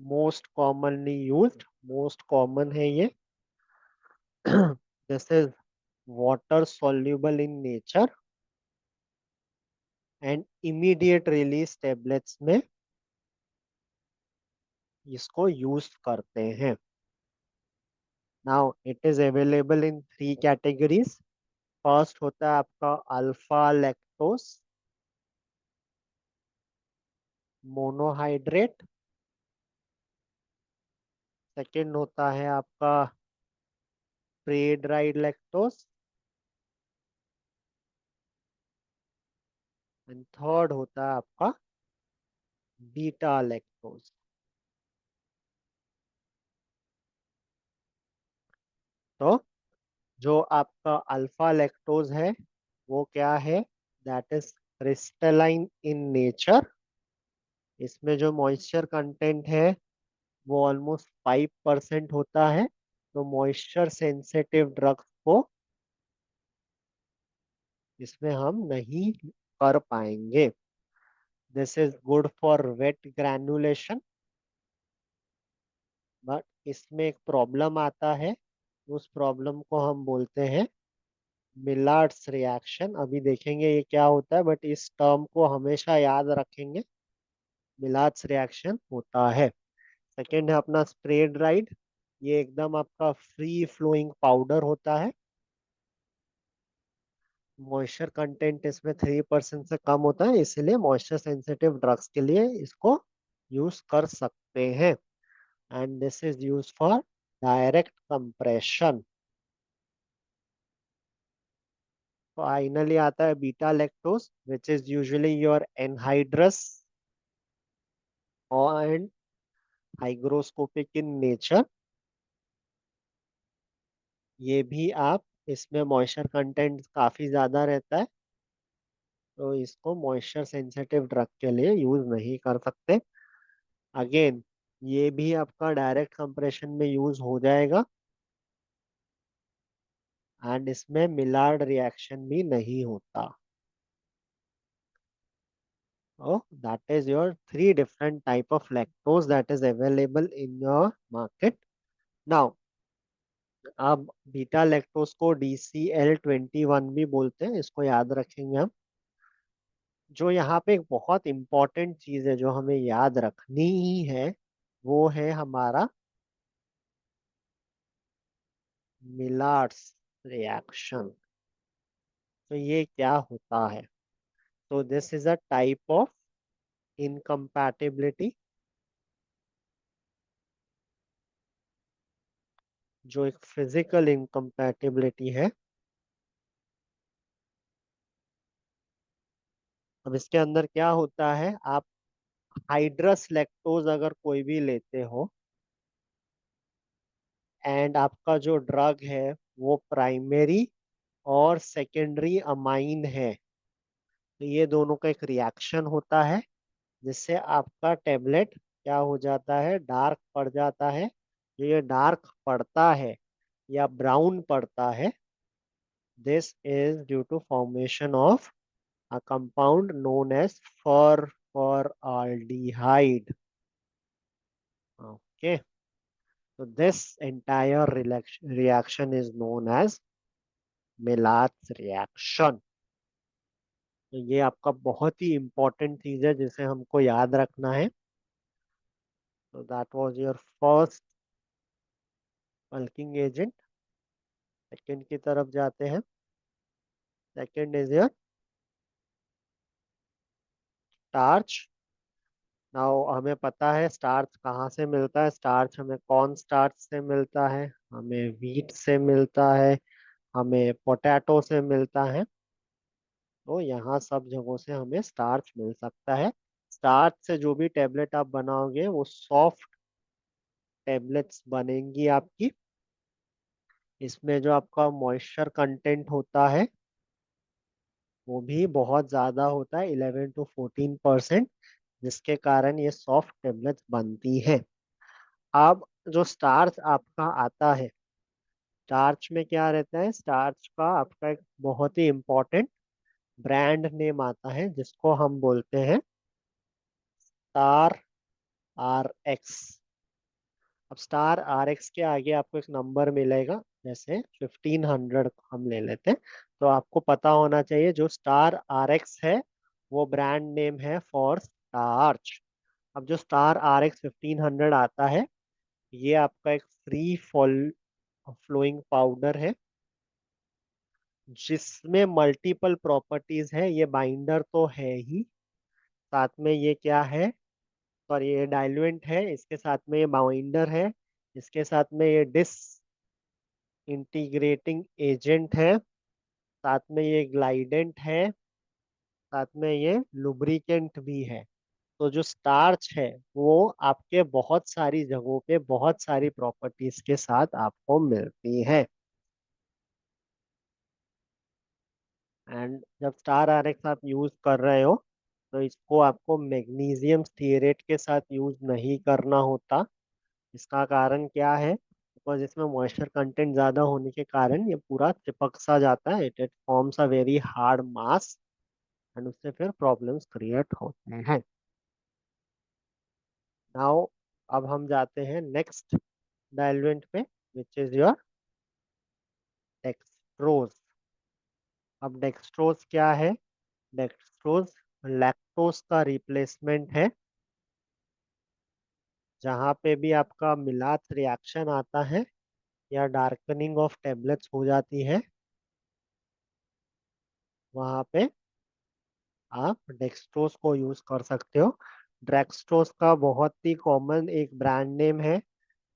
most commonly used, most common है ये। This is water soluble in nature and immediate release tablets में इसको यूज करते हैं। Now it is available in three categories. First होता है आपका अल्फा लैक्टोज मोनोहाइड्रेट। सेकंड होता है आपका spray dried lactose and third होता है आपका बीटा लैक्टोज। तो जो आपका अल्फा लैक्टोज है वो क्या है? That is crystalline in nature. इसमें जो मॉइस्चर कंटेंट है वो ऑलमोस्ट 5% होता है। तो मॉइस्चर सेंसिटिव ड्रग्स को इसमें हम नहीं कर पाएंगे। This is good for wait granulation, but इसमें एक प्रॉब्लम आता है। उस प्रॉब्लम को हम बोलते हैं मिलार्ड्स रिएक्शन। अभी देखेंगे ये क्या होता है, बट इस टर्म को हमेशा याद रखेंगे। मिलार्ड्स रिएक्शन होता है। सेकेंड है अपना स्प्रे ड्राइड। ये एकदम आपका फ्री फ्लोइंग पाउडर होता है। मॉइस्चर कंटेंट इसमें 3% से कम होता है, इसलिए मॉइस्चर सेंसिटिव ड्रग्स के लिए इसको यूज कर सकते हैं। And this is use for direct compression. Finally आता है beta lactose which is usually your anhydrous and hygroscopic in nature. ये भी आप, इसमें मॉइस्चर कंटेंट काफी ज्यादा रहता है, तो इसको मॉइस्चर सेंसिटिव ड्रग के लिए यूज नहीं कर सकते। अगेन ये भी आपका डायरेक्ट कंप्रेशन में यूज हो जाएगा एंड इसमें मिलार्ड रिएक्शन भी नहीं होता। Oh, that is your three different type of lactose that is available in your market. Now, अब बीटा लैक्टोज को DCL21 भी बोलते हैं, इसको याद रखेंगे हम। जो यहाँ पे एक बहुत इंपॉर्टेंट चीज है जो हमें याद रखनी ही है, वो है हमारा मिलार्ड्स रिएक्शन। तो ये क्या होता है? तो this is a type of incompatibility, जो एक फिजिकल इनकम्पैटिबिलिटी है। अब इसके अंदर क्या होता है, आप हाइड्रस लैक्टोज अगर कोई भी लेते हो एंड आपका जो ड्रग है वो प्राइमरी और सेकेंडरी अमाइन है, तो ये दोनों का एक रिएक्शन होता है जिससे आपका टेबलेट क्या हो जाता है, डार्क पड़ जाता है। जो ये डार्क पड़ता है या ब्राउन पड़ता है, this is due to formation of a compound known as formaldehyde. Okay, so this entire reaction is known as Maillard's reaction। तो ये आपका बहुत ही इंपॉर्टेंट चीज है जिसे हमको याद रखना है। तो that was your first bulking agent. Second की तरफ जाते हैं। Second is your starch. Now हमें पता है स्टार्च कहाँ से मिलता है। स्टार्च हमें कॉर्न स्टार्च से मिलता है, हमें व्हीट से मिलता है, हमें पोटैटो से मिलता है। तो यहाँ सब जगहों से हमें स्टार्च मिल सकता है। स्टार्च से जो भी टेबलेट आप बनाओगे वो सॉफ्ट टेबलेट्स बनेंगी आपकी। इसमें जो आपका मॉइस्चर कंटेंट होता है वो भी बहुत ज्यादा होता है, 11 to 14%, जिसके कारण ये सॉफ्ट टेबलेट्स बनती हैं। अब जो स्टार्च आपका आता है, स्टार्च में क्या रहता है, स्टार्च का आपका एक बहुत ही इम्पोर्टेंट ब्रांड नेम आता है जिसको हम बोलते हैं स्टार आर एक्स। अब स्टार आर एक्स के आगे आपको एक नंबर मिलेगा, जैसे 1500 हम ले लेते हैं। तो आपको पता होना चाहिए जो स्टार आर एक्स है वो ब्रांड नेम है फॉर स्टार्च। अब जो स्टार आर एक्स 1500 आता है, ये आपका एक फ्री फॉल फ्लोइंग पाउडर है जिसमें मल्टीपल प्रॉपर्टीज है। ये बाइंडर तो है ही, साथ में ये क्या है, सॉरी ये डाइल्यूएंट है, इसके साथ में ये बाइंडर है, इसके साथ में ये डिस इंटीग्रेटिंग एजेंट है, साथ में ये ग्लाइडेंट है, साथ में ये लुब्रिकेंट भी है। तो जो स्टार्च है वो आपके बहुत सारी जगहों पे बहुत सारी प्रॉपर्टीज के साथ आपको मिलती है। एंड जब स्टार आरएक्स आप यूज कर रहे हो तो इसको आपको मैग्नीशियम स्टीरेट के साथ यूज नहीं करना होता। इसका कारण क्या है, बिकॉज इसमें मॉइस्चर कंटेंट ज्यादा होने के कारण ये पूरा चिपक सा जाता है, it forms a very hard mass, and उससे फिर प्रॉब्लम्स क्रिएट होते हैं। नाउ अब हम जाते हैं नेक्स्ट डाइल्यूएंट पे, विच इज योर डेक्सट्रोज। अब डेक्सट्रोज क्या है, डेक्सट्रोज लैक्टोज का रिप्लेसमेंट है। जहाँ पे भी आपका मिलात रिएक्शन आता है या डार्कनिंग ऑफ टेबलेट्स हो जाती है, वहाँ पे आप डेक्सट्रोज को यूज कर सकते हो। डेक्सट्रोज का बहुत ही कॉमन एक ब्रांड नेम है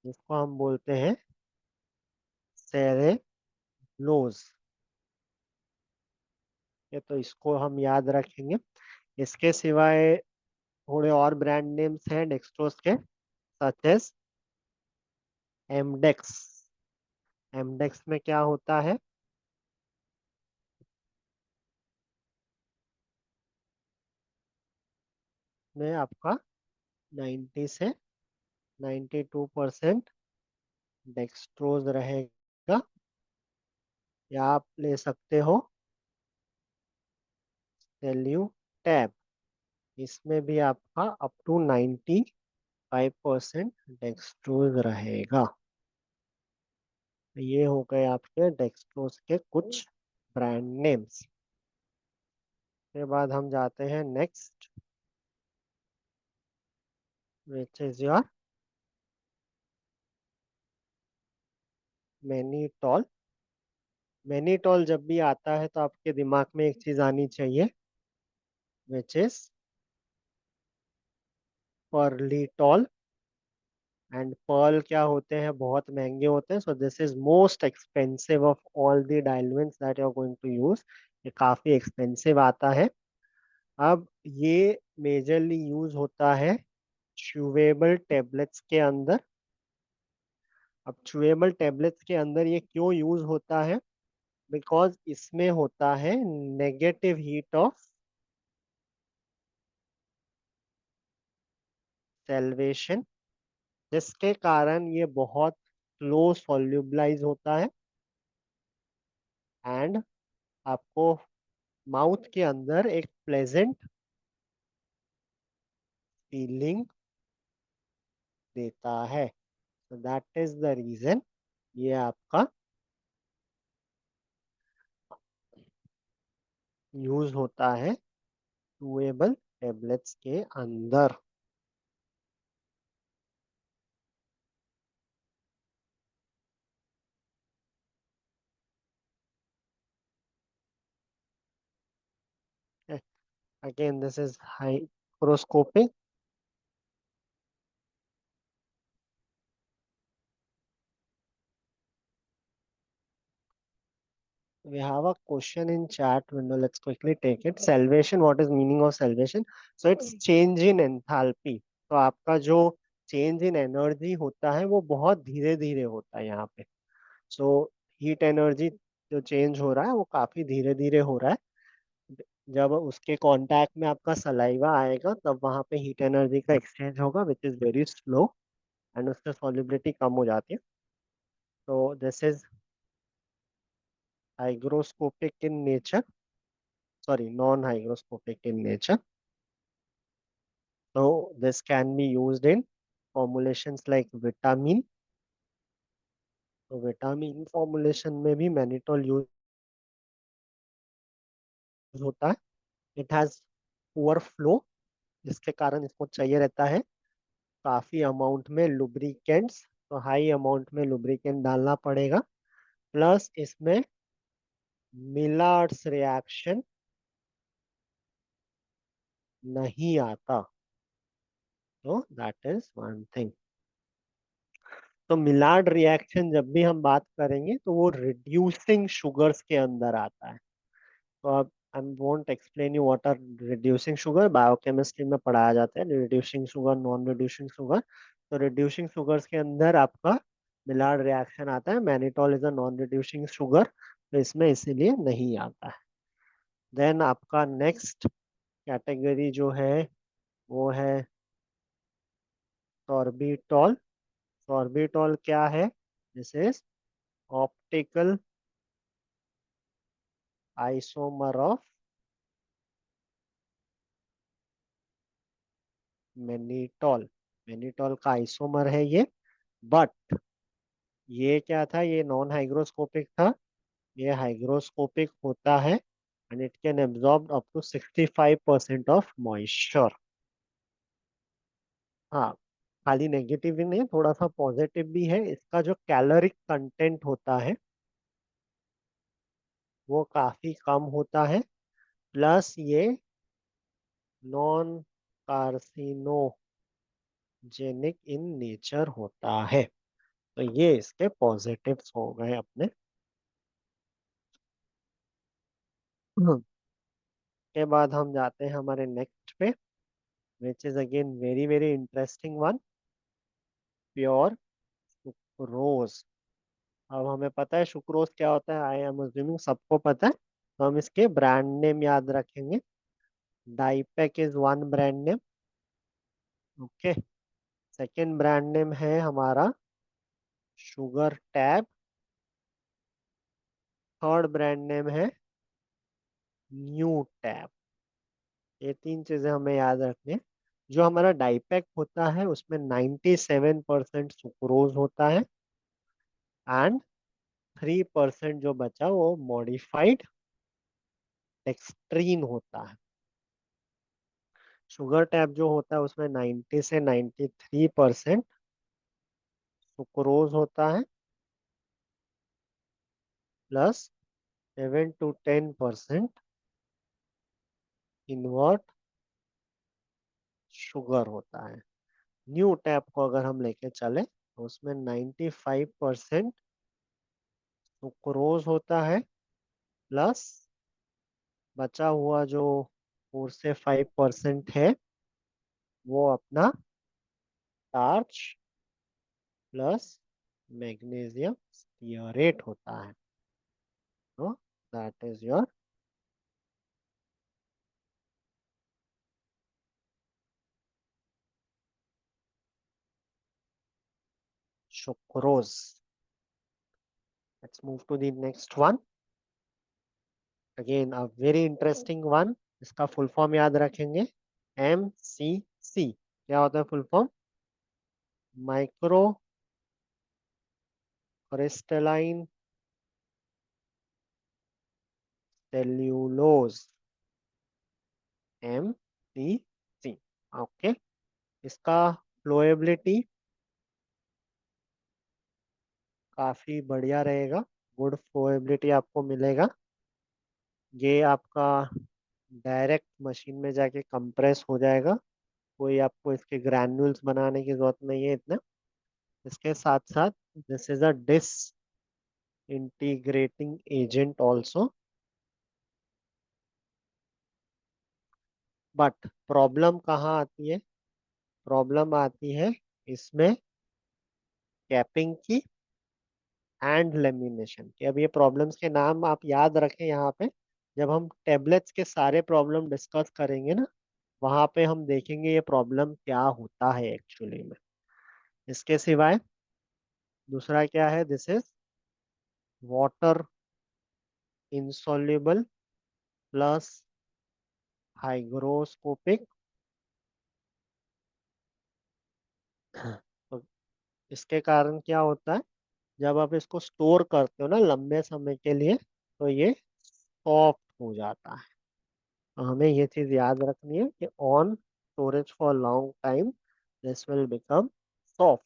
जिसको हम बोलते हैं सेरेलोज। ये तो इसको हम याद रखेंगे। इसके सिवाय थोड़े और ब्रांड नेम्स हैं डेक्सट्रोज के, सच एज एमडेक्स। एमडेक्स में क्या होता है, में आपका 90 से 92% डेक्सट्रोज रहेगा। या आप ले सकते हो सेल्यू टैब, इसमें भी आपका अप टू 95% डेक्सट्रोज रहेगा। ये हो गए आपके डेक्सट्रोज के कुछ ब्रांड नेम्स। के बाद हम जाते हैं next, which is your mannitol. Mannitol जब भी आता है तो आपके दिमाग में एक चीज आनी चाहिए, which is Pearlitol. And pearl क्या होते हैं, बहुत महंगे होते हैं, so this is most expensive of all the diluents that you are going to use. ये काफी एक्सपेंसिव आता है। अब ये मेजरली यूज होता है च्यूवेबल टेबलेट्स के अंदर। अब च्यूवेबल टेबलेट्स के अंदर ये क्यों यूज होता है, बिकॉज इसमें होता है नेगेटिव हीट ऑफ सेल्वेशन, जिसके कारण ये बहुत स्लो सॉल्युबलाइज होता है एंड आपको माउथ के अंदर एक प्लेजेंट फीलिंग देता है। so that is the reason ये आपका यूज होता है चूएबल टेबलेट्स के अंदर। Again this is hygroscopic. We have a question in chat window. Let's quickly take it. Salvation. What is meaning of salvation? So it's change in enthalpy. तो आपका जो change in energy होता है वो बहुत धीरे धीरे होता है यहाँ पे। सो हीट एनर्जी जो चेंज हो रहा है वो काफी धीरे धीरे हो रहा है। जब उसके कांटेक्ट में आपका सलाइवा आएगा तब वहां पे हीट एनर्जी का एक्सचेंज होगा which is very slow, and उससे सॉल्युबिलिटी कम हो जाती है। तो this is hygroscopic in nature, sorry, non-hygroscopic in nature. So this can be used in formulations like vitamin. तो विटामिन फॉर्मुलेशन में भी मैनिटोल यूज होता है। इट हैज पुअर फ्लो, जिसके कारण इसको चाहिए रहता है काफी अमाउंट में लुब्रिकेंट्स, तो हाई अमाउंट में लुब्रिकेंट डालना पड़ेगा। प्लस इसमें मिलार्ड्स रिएक्शन नहीं आता, तो दैट इज वन थिंग। तो मिलार्ड रिएक्शन जब भी हम बात करेंगे तो वो रिड्यूसिंग शुगर्स के अंदर आता है। तो अब I won't explain you what are reducing sugar, biochemistry में पढ़ाया जाता है reducing sugar, non reducing sugar. तो रिड्यूसिंग शुगर्स के अंदर आपका मिलार्ड रिएक्शन आता है, mannitol is a non reducing sugar, तो इसमें इसीलिए नहीं आता है। देन आपका नेक्स्ट कैटेगरी जो है वो है सॉर्बिटॉल। सॉर्बिटॉल क्या है? This is optical isomer of mannitol. Mannitol का आइसोमर है ये, बट ये क्या था, ये नॉन हाइग्रोस्कोपिक था, ये हाइग्रोस्कोपिक होता है, and it can absorb up to 65% of moisture. हाँ, खाली नेगेटिव ही नहीं, थोड़ा सा पॉजिटिव भी है। इसका जो कैलोरिक कंटेंट होता है वो काफी कम होता है, प्लस ये नॉन कार्सिनोजेनिक इन नेचर होता है। तो ये इसके पॉजिटिव्स हो गए अपने। के बाद हम जाते हैं हमारे नेक्स्ट पे, which is again very very interesting one, pure sucrose. अब हमें पता है सुक्रोज क्या होता है, आई एम अज्यूमिंग सबको पता है, तो हम इसके ब्रांड नेम याद रखेंगे। Dipac is one brand name. Okay, second brand name है हमारा sugar tab. Third brand name है न्यू टैब। ये तीन चीजें हमें याद रखनी है। जो हमारा डाइपेक होता है उसमें 97% सुक्रोज होता है, एंड 3% जो बचा वो मॉडिफाइड डेक्सट्रीन होता है। शुगर टैब जो होता है उसमें 90 से 93% सुक्रोज होता है, प्लस 7 to 10% इनवर्ट शुगर होता है। न्यू टैब को अगर हम लेके चले तो उसमें 95% सुक्रोज होता है, प्लस बचा हुआ जो 4 से 5% है वो अपना स्टार्च प्लस मैग्नीशियम स्टीयरेट होता है। तो that is your sucrose. Let's move to the next one, again a very interesting one. इसका फुल फॉर्म याद रखेंगे, MCC। क्या होता है full form? Microcrystalline cellulose, MCC। Okay, इसका फ्लोएबिलिटी काफी बढ़िया रहेगा, गुड फ्लोएबिलिटी आपको मिलेगा। ये आपका डायरेक्ट मशीन में जाके कंप्रेस हो जाएगा, कोई आपको इसके ग्रैन्यूल्स बनाने की जरूरत नहीं है इतना। इसके साथ साथ this is a disintegrating agent also. But problem कहाँ आती है? प्रॉब्लम आती है इसमें कैपिंग की एंड लेमिनेशन की। अब ये प्रॉब्लम्स के नाम आप याद रखें यहाँ पे, जब हम टेबलेट्स के सारे प्रॉब्लम डिस्कस करेंगे ना, वहां पे हम देखेंगे ये प्रॉब्लम क्या होता है एक्चुअली में। इसके सिवाय दूसरा क्या है, this is water insoluble plus hygroscopic. तो इसके कारण क्या होता है, जब आप इसको स्टोर करते हो ना लंबे समय के लिए, तो ये सॉफ्ट हो जाता है। तो हमें ये चीज याद रखनी है कि on storage for long time this will become soft.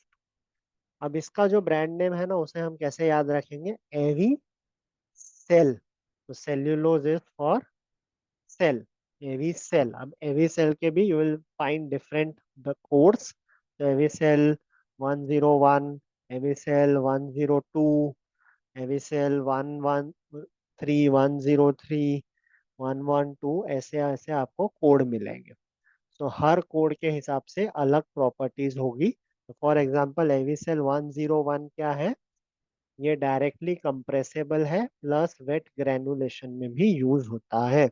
अब इसका जो ब्रांड नेम है ना, उसे हम कैसे याद रखेंगे, एवी सेल। तो cellulose is for cel, Avicel. अब एवी सेल के भी you will find different the codes. तो Avicel 101, Avicel 102, Avicel 113, 103, 112, ऐसे ऐसे आपको कोड मिलेंगे। तो हर कोड के हिसाब से अलग प्रॉपर्टीज होगी। तो फॉर एग्जांपल एवी सेल 101 क्या है, ये डायरेक्टली कंप्रेसेबल है प्लस वेट ग्रेनुलेशन में भी यूज होता है।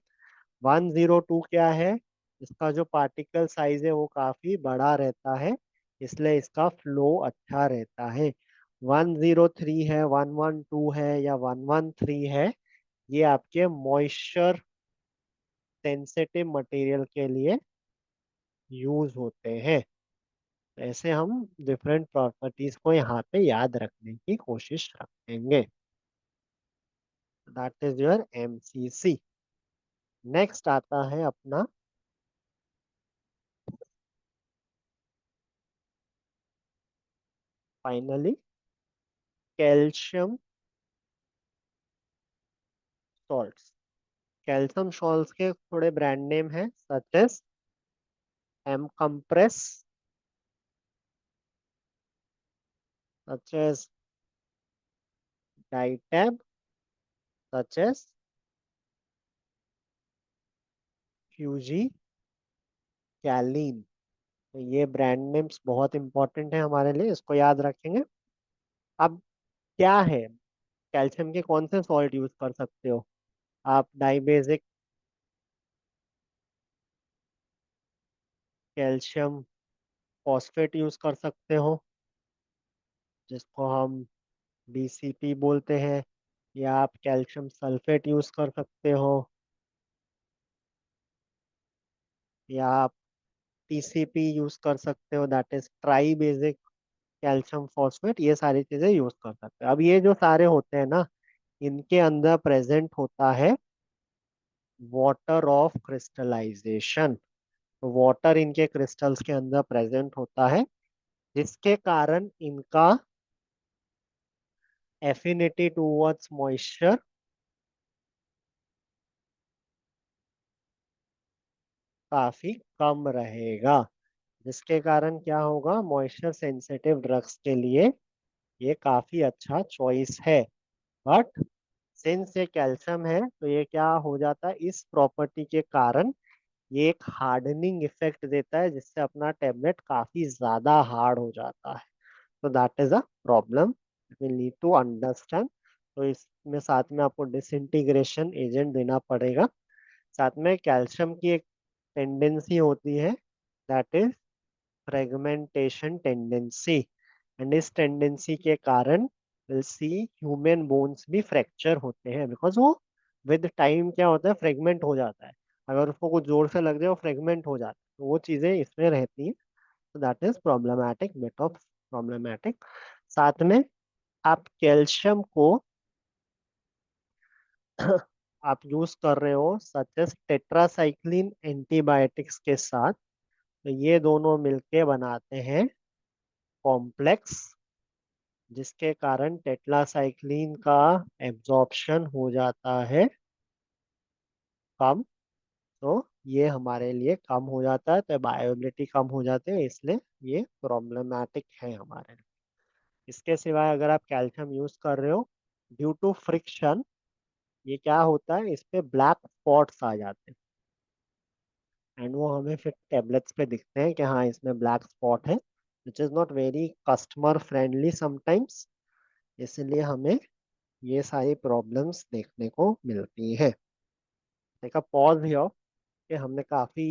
102 क्या है, इसका जो पार्टिकल साइज है वो काफी बड़ा रहता है, इसलिए इसका फ्लो अच्छा रहता है। 103 है, 112 है या 113 है, ये आपके मॉइस्चर सेंसिटिव मटेरियल के लिए यूज होते हैं। ऐसे हम डिफरेंट प्रॉपर्टीज को यहाँ पे याद रखने की कोशिश रखेंगे। That is your MCC. Next आता है अपना finally calcium salts. Calcium salts के थोड़े ब्रांड नेम हैं, such as Emcompress, such as Ditab, such as Fujicalin. तो ये ब्रांड नेम्स बहुत इंपॉर्टेंट है हमारे लिए, इसको याद रखेंगे। अब क्या है, कैल्शियम के कौन से सॉल्ट यूज कर सकते हो आप, डाइबेजिक कैल्शियम फॉस्फेट यूज कर सकते हो, जिसको हम डीसीपी बोलते हैं, या आप कैल्शियम सल्फेट यूज कर सकते हो, या आप टीसीपी यूज कर सकते हो, that is try basic calcium phosphate. ये सारी चीजें यूज कर सकते हो। अब ये जो सारे होते हैं ना, इनके अंदर प्रेजेंट होता है वाटर ऑफ क्रिस्टलाइजेशन। तो वाटर इनके क्रिस्टल्स के अंदर प्रेजेंट होता है, जिसके कारण इनका एफिनिटी टूवर्ड्स मॉइस्चर काफी कम रहेगा, जिसके कारण क्या होगा, मॉइस्चर सेंसिटिव ड्रग्स के लिए ये काफी अच्छा चॉइस है। बट सिंस ये कैल्शियम है, तो ये क्या हो जाता है, इस प्रॉपर्टी के कारण ये एक हार्डनिंग इफेक्ट देता है, जिससे अपना टेबलेट काफी ज्यादा हार्ड हो जाता है। तो that is a problem we need to understand. तो इसमें साथ में आपको डिसइंटीग्रेशन एजेंट देना पड़ेगा। साथ में कैल्शियम की एक टेंडेंसी होती है, that is fragmentation tendency. And इस टेंडेंसी के कारण विल सी ह्यूमन बोन्स भी फ्रैक्चर होते हैं, बिकॉज वो विद टाइम क्या होता है, फ्रेगमेंट हो जाता है। अगर उसको कुछ जोर से लग जाए वो फ्रेगमेंट हो जाता है, तो वो चीजें इसमें रहती हैं। तो that is problematic, bit of problematic. साथ में आप कैल्शियम को आप यूज कर रहे हो सच एस टेट्रासाइक्लिन एंटीबायोटिक्स के साथ, तो ये दोनों मिलके बनाते हैं कॉम्प्लेक्स, जिसके कारण टेट्रासाइक्लिन का एब्जॉर्प्शन हो जाता है कम। तो ये हमारे लिए कम हो जाता है, तो बायोबिलिटी कम हो जाते हैं, इसलिए ये प्रॉब्लमैटिक है हमारे लिए। इसके सिवाय अगर आप कैल्शियम यूज कर रहे हो ड्यू टू फ्रिक्शन, ये क्या होता है, इस पे ब्लैक स्पॉट्स आ जाते हैं, एंड वो हमें फिर टेबलेट्स पे दिखते हैं कि हाँ इसमें ब्लैक स्पॉट है, which is not very customer friendly sometimes. इसलिए हमें ये सारी प्रॉब्लम्स देखने को मिलती है। टेक अ पॉज हियर कि हमने काफी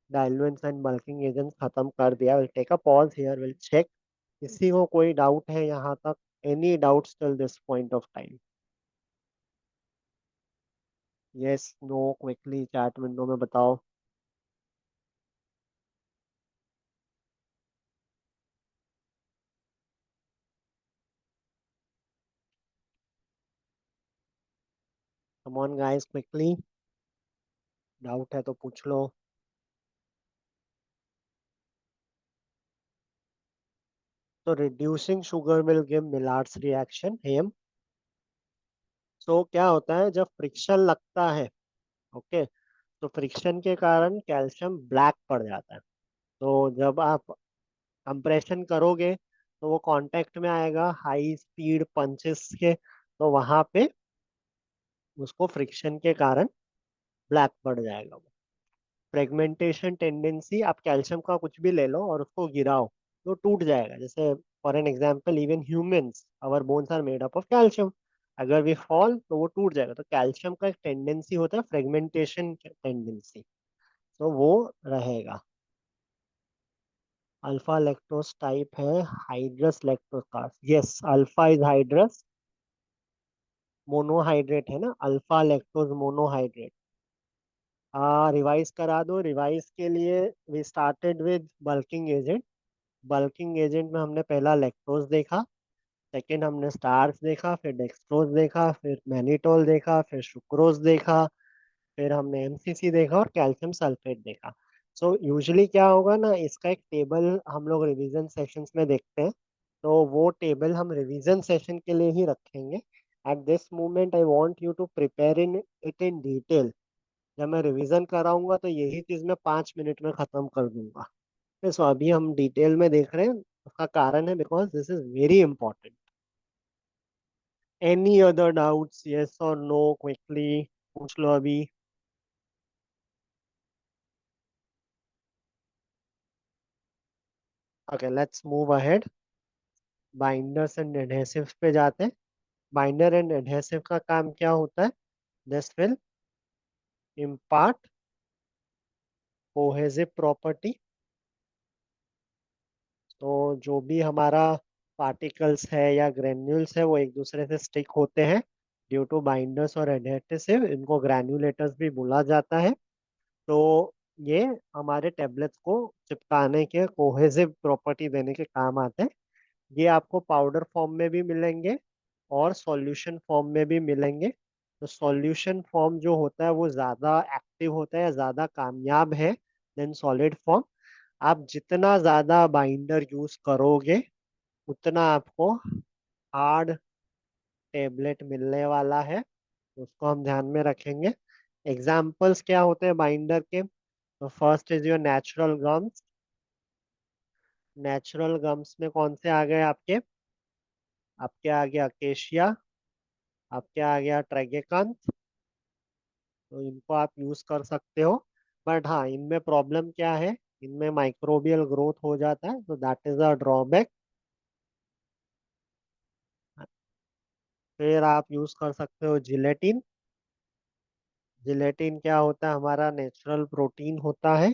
डाइल्यूएंट्स एंड बल्किंग एजेंट्स खत्म कर दिया. Will take a pause here, will check किसी को कोई डाउट है यहाँ तक. Any doubts till this point of time? Yes, no, quickly chat window में बताओ. Come on guys, quickly. Doubt है तो पूछ लो. तो reducing sugar will give Maillard's reaction, hmm. So क्या होता है जब फ्रिक्शन लगता है, ओके, तो फ्रिक्शन के कारण कैल्शियम ब्लैक पड़ जाता है. तो जब आप कंप्रेशन करोगे तो वो कांटेक्ट में आएगा हाई स्पीड पंचेस के, तो वहां पे उसको फ्रिक्शन के कारण ब्लैक पड़ जाएगा. वो फ्रेगमेंटेशन टेंडेंसी, आप कैल्शियम का कुछ भी ले लो और उसको गिराओ तो टूट जाएगा. जैसे for an example, even humans, our bones are made up of calcium. अगर वी फॉल तो वो टूट जाएगा. तो कैल्शियम का एक टेंडेंसी होता है फ्रेगमेंटेशन टेंडेंसी, तो वो रहेगा. अल्फा लैक्टोज टाइप है hydrous lactose. Yes, alpha is hydrous monohydrate है ना, अल्फा लैक्टोज मोनोहाइड्रेट. रिवाइज करा दो. रिवाइज के लिए we started with bulking agent. Bulking agent में हमने पहला लैक्टोज देखा, सेकंड हमने स्टार्च देखा, फिर डेक्सट्रोज देखा, फिर मैनिटोल देखा, फिर सुक्रोज देखा, फिर हमने एमसीसी देखा और कैल्शियम सल्फेट देखा. सो यूजुअली क्या होगा ना, इसका एक टेबल हम लोग रिवीजन सेशंस में देखते हैं. तो वो टेबल हम रिवीजन सेशन के लिए ही रखेंगे. At this moment I want you to prepare in it in detail. जब मैं रिवीजन कराऊंगा तो यही चीज मैं 5 मिनट में खत्म कर दूंगा. सो अभी हम डिटेल में देख रहे हैं. उसका कारण है because this is very important. Any other doubts, yes और नो, क्विकली पूछ लो अभी. Okay, let's move ahead. Binders and adhesives पे जाते हैं. बाइंडर एंड एडहेसिव का काम क्या होता है? This will impart cohesive property. तो जो भी हमारा पार्टिकल्स है या ग्रेन्यूल्स है वो एक दूसरे से स्टिक होते हैं ड्यू टू बाइंडर्स और एडहेसिव. इनको ग्रैन्युलेटर्स भी बोला जाता है. तो ये हमारे टेबलेट्स को चिपकाने के कोहेसिव प्रॉपर्टी देने के काम आते हैं. ये आपको पाउडर फॉर्म में भी मिलेंगे और सॉल्यूशन फॉर्म में भी मिलेंगे. तो सॉल्यूशन फॉर्म जो होता है वो ज्यादा एक्टिव होता है या ज्यादा कामयाब है देन सॉलिड फॉर्म. आप जितना ज्यादा बाइंडर यूज करोगे उतना आपको हार्ड टेबलेट मिलने वाला है. उसको हम ध्यान में रखेंगे. एग्जाम्पल्स क्या होते हैं बाइंडर के? तो first is your natural gums. Natural gums में कौन से आ गए आपके? आपके आ गया अकेशिया, आपके आ गया ट्रेगेकांथ. तो इनको आप यूज कर सकते हो. बट हाँ, इनमें प्रॉब्लम क्या है? इनमें माइक्रोबियल ग्रोथ हो जाता है, तो दैट इज अ ड्रॉबैक. फिर आप यूज कर सकते हो जिलेटिन. जिलेटिन क्या होता है? हमारा नेचुरल प्रोटीन होता है.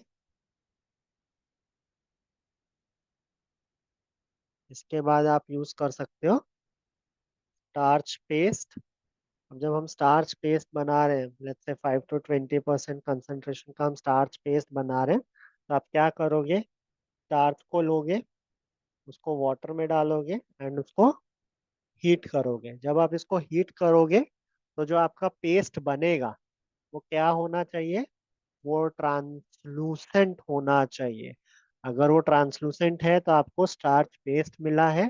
इसके बाद आप यूज कर सकते हो स्टार्च पेस्ट. अब जब हम स्टार्च पेस्ट बना रहे हैं, लेट्स से 5 to 20% कंसंट्रेशन का हम स्टार्च पेस्ट बना रहे हैं, तो आप क्या करोगे? स्टार्च को लोगे, उसको वाटर में डालोगे एंड उसको हीट करोगे. जब आप इसको हीट करोगे तो जो आपका पेस्ट बनेगा वो क्या होना चाहिए? वो ट्रांसलूसेंट होना चाहिए. अगर वो ट्रांसलूसेंट है तो आपको स्टार्च पेस्ट मिला है.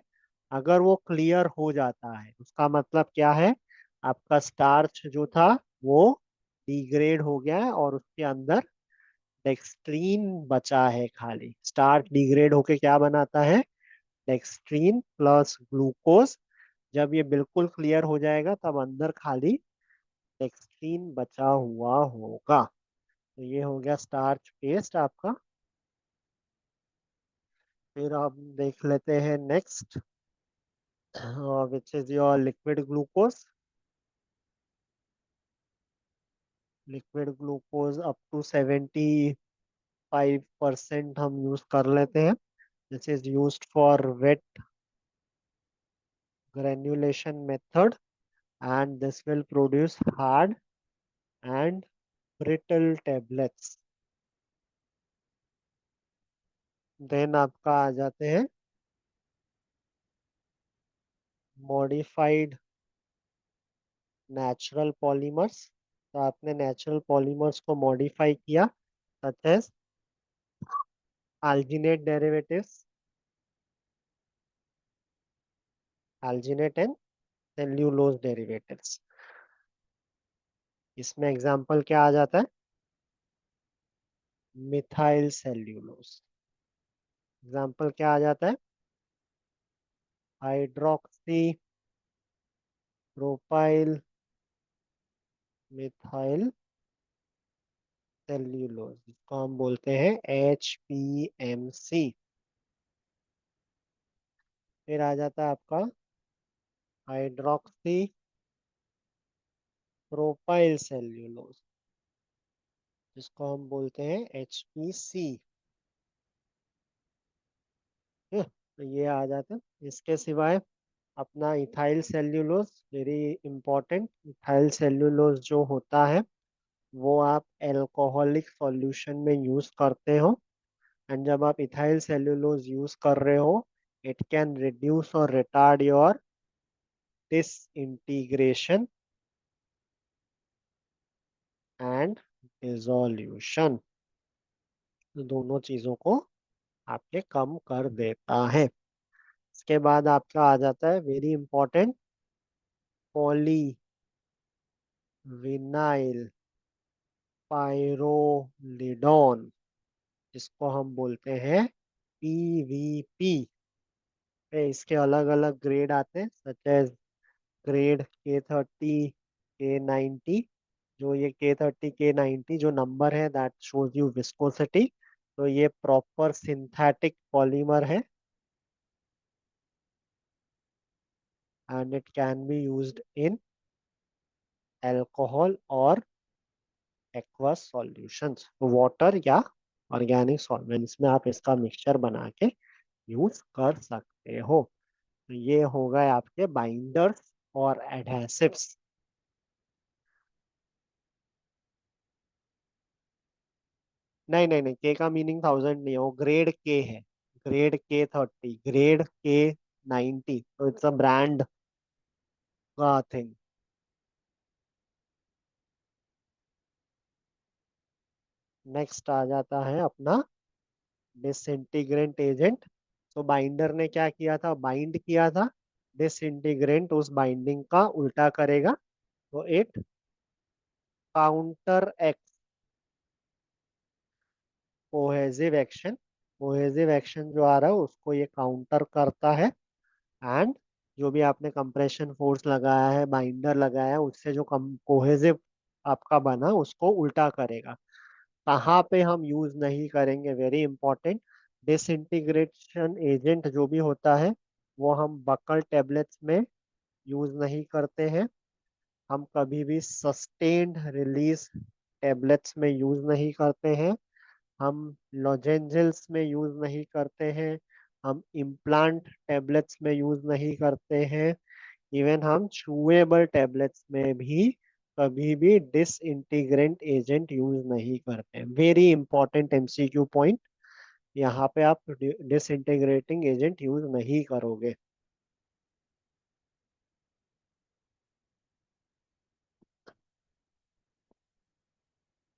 अगर वो क्लियर हो जाता है उसका मतलब क्या है? आपका स्टार्च जो था वो डिग्रेड हो गया है और उसके अंदर डेक्सट्रीन बचा है. खाली स्टार्च डिग्रेड होके क्या बनाता है? डेक्सट्रीन प्लस ग्लूकोज. जब ये बिल्कुल क्लियर हो जाएगा तब अंदर खाली डेक्सट्रीन बचा हुआ होगा. तो ये हो गया स्टार्च पेस्ट आपका. फिर हम देख लेते हैं next, which is your liquid glucose. Liquid glucose up to 75% हम यूज कर लेते हैं. This is used for wet granulation method, and this will produce hard and brittle tablets. Then आपका आ जाते हैं मॉडिफाइड नेचुरल पॉलीमर्स. तो आपने नेचुरल पॉलीमर्स को मॉडिफाई किया, such as alginate derivatives, alginate and cellulose derivatives. इसमें एग्जांपल क्या आ जाता है? Methyl cellulose. एग्जांपल क्या आ जाता है? हाइड्रोक्सी प्रोपाइल मिथाइल सेल्यूलोज, जिसको हम बोलते हैं HPMC. फिर आ जाता है आपका हाइड्रोक्सी प्रोपाइल सेल्यूलोज, जिसको हम बोलते हैं HPC. तो ये आ जाता है. इसके सिवाय अपना ethyl cellulose, very important. Ethyl cellulose जो होता है वो आप एल्कोहलिक सॉल्यूशन में यूज करते हो. एंड जब आप इथाइल सेल्यूलोज यूज कर रहे हो, इट कैन रिड्यूस और retard your disintegration and dissolution. दोनों चीजों को आपके कम कर देता है. इसके बाद आपका आ जाता है वेरी इंपॉर्टेंट पॉली विनाइल पायरोलिडोन, जिसको हम बोलते हैं PVP. इसके अलग अलग ग्रेड आते हैं, such as grade K30 K90. जो ये K30 K90 जो नंबर है, दैट शोज यू विस्कोसिटी. तो ये प्रॉपर सिंथेटिक पॉलीमर है, and it can be used in alcohol और एक्वस सॉल्यूशंस, वाटर या ऑर्गेनिक सॉल्वेंट्स में आप इसका मिक्सचर बना के यूज कर सकते हो. तो ये हो गए आपके बाइंडर्स और एडहेसिव्स. नहीं नहीं नहीं, के का मीनिंग 1000 नहीं है, वो ग्रेड के है. ग्रेड K30, ग्रेड K90, तो इट्स अ ब्रांड का थिंग. नेक्स्ट आ जाता है अपना डिसइंटीग्रेंट एजेंट. तो बाइंडर ने क्या किया था? बाइंड किया था. डिसइंटीग्रेंट उस बाइंडिंग का उल्टा करेगा, तो it counter act cohesive action. Cohesive action जो आ रहा है उसको ये काउंटर करता है. एंड जो भी आपने कंप्रेशन फोर्स लगाया है, बाइंडर लगाया है, उससे जो कम कोहेसिव आपका बना उसको उल्टा करेगा. कहाँ पे हम यूज नहीं करेंगे? Very important. डिसइंटीग्रेशन एजेंट जो भी होता है वो हम बकल टेबलेट्स में यूज नहीं करते हैं. हम कभी भी सस्टेन्ड रिलीज टेबलेट्स में यूज नहीं करते हैं. हम लॉजेंजल्स में यूज नहीं करते हैं. हम इम्प्लांट टेबलेट्स में यूज नहीं करते हैं. इवन हम चूएबल टेबलेट्स में भी कभी भी डिसइंटीग्रेंट एजेंट यूज नहीं करते. Very important MCQ point. यहाँ पे आप डिसइंटीग्रेटिंग एजेंट यूज नहीं करोगे.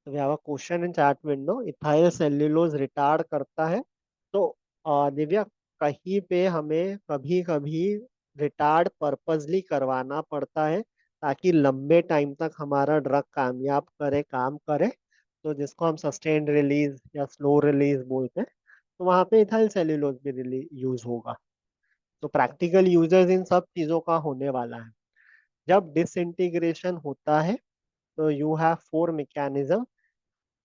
तो we have a question in chat window. Ethyl cellulose retard करता है. तो दिव्या, कहीं पे हमें कभी कभी रिटार्ड पर्पसली करवाना पड़ता है ताकि लंबे टाइम तक हमारा ड्रग कामयाब करे, काम करे. तो जिसको हम सस्टेन्ड रिलीज या स्लो रिलीज बोलते हैं, तो वहां पे इथाइल सेल्यूलोज भी यूज होगा. तो प्रैक्टिकल यूजेस इन सब चीजों का होने वाला है. जब डिसइंटीग्रेशन होता है तो यू हैव फोर मैकेनिज्म.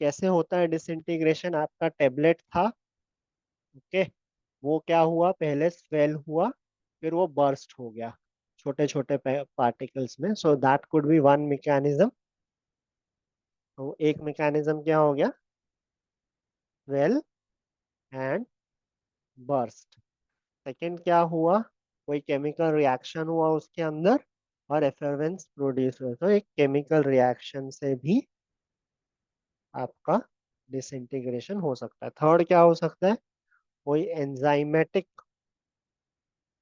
कैसे होता है डिसइंटीग्रेशन? आपका टेबलेट था, ओके, वो क्या हुआ? पहले स्वेल हुआ, फिर वो बर्स्ट हो गया छोटे छोटे पार्टिकल्स में. So that could B one mechanism. तो एक मैकेनिज्म क्या हो गया, वेल एंड बर्स्ट। सेकंड क्या हुआ, कोई केमिकल रिएक्शन हुआ उसके अंदर और एफरवेंस प्रोड्यूस हुआ, तो एक केमिकल रिएक्शन से भी आपका डिसइंटीग्रेशन हो सकता है। थर्ड क्या हो सकता है, कोई एंजाइमेटिक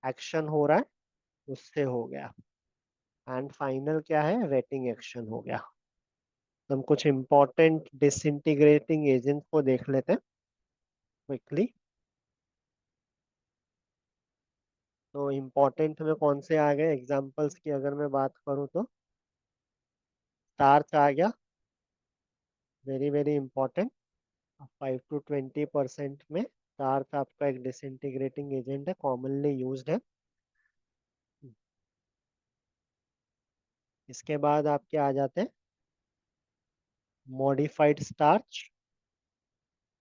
एक्शन हो रहा है उससे हो गया। एंड फाइनल क्या है, वेटिंग एक्शन हो गया। तो हम कुछ इंपॉर्टेंट डिसइंटीग्रेटिंग एजेंट को देख लेते हैं क्विकली। तो इम्पोर्टेंट में कौन से आ गए एग्जांपल्स की अगर मैं बात करूं तो स्टार्च आ गया, वेरी वेरी इंपॉर्टेंट। 5 to 20% में स्टार्च आपका एक डिसइंटीग्रेटिंग एजेंट है, कॉमनली यूज्ड है। इसके बाद आपके आ जाते हैं मॉडिफाइड स्टार्च,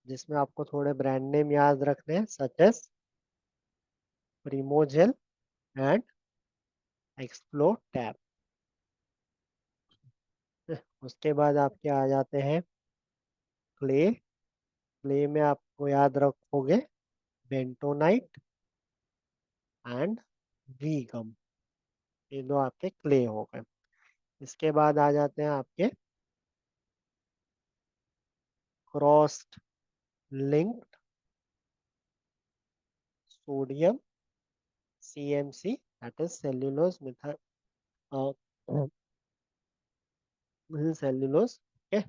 जिसमें आपको थोड़े ब्रांड नेम याद रखने हैं, सच एस प्रीमोजेल एंड एक्सप्लो टैब। उसके बाद आपके आ जाते हैं क्ले। क्ले में आपको याद रखोगे बेंटोनाइट एंड वीगम, ये दो आपके क्ले हो गए। इसके बाद आ जाते हैं आपके crossed linked sodium CMC, that is cellulose cellulose. Okay,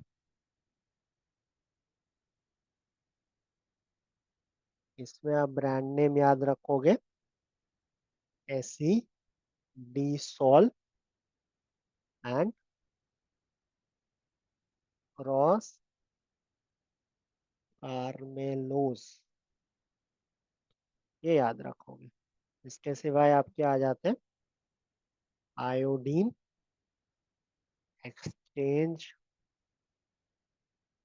इसमें आप ब्रांड नेम याद रखोगे डी सॉल एंड क्रॉस कार्मेलोज, ये याद रखोगे। इसके सिवाय आपके आ जाते हैं आयोडीन एक्सचेंज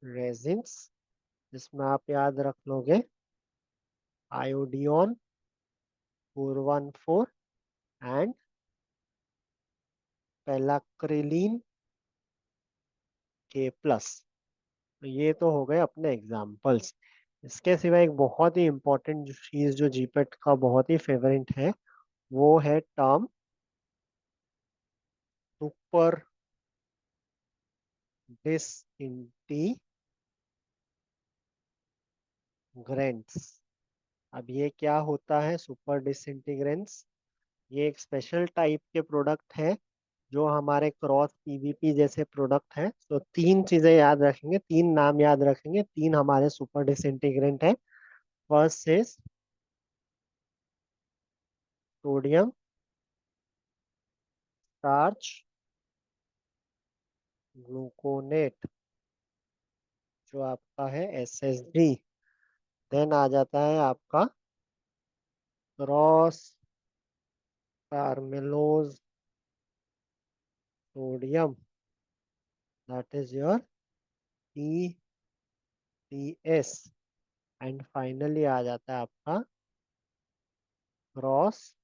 रेजिन्स, जिसमें आप याद रख लोगे आयोडिन 414 एंड पेलाक्रिलीन K+। तो ये तो हो गए अपने एग्जाम्पल्स। इसके सिवा एक बहुत ही इंपॉर्टेंट चीज जो जीपेट का बहुत ही फेवरेट है, वो है टर्म सुपर डिसइंटीग्रेंट्स। अब ये क्या होता है सुपर डिसइंटीग्रेंट्स, ये एक स्पेशल टाइप के प्रोडक्ट है जो हमारे क्रॉस पीवीपी जैसे प्रोडक्ट है। तो तीन चीजें याद रखेंगे, तीन नाम याद रखेंगे, तीन हमारे सुपर डिसइंटीग्रेंट है। First is sodium starch gluconate, जो आपका है SSD। देन आ जाता है आपका croscarmellose sodium, that is your TCS। And finally आ जाता है आपका क्रॉस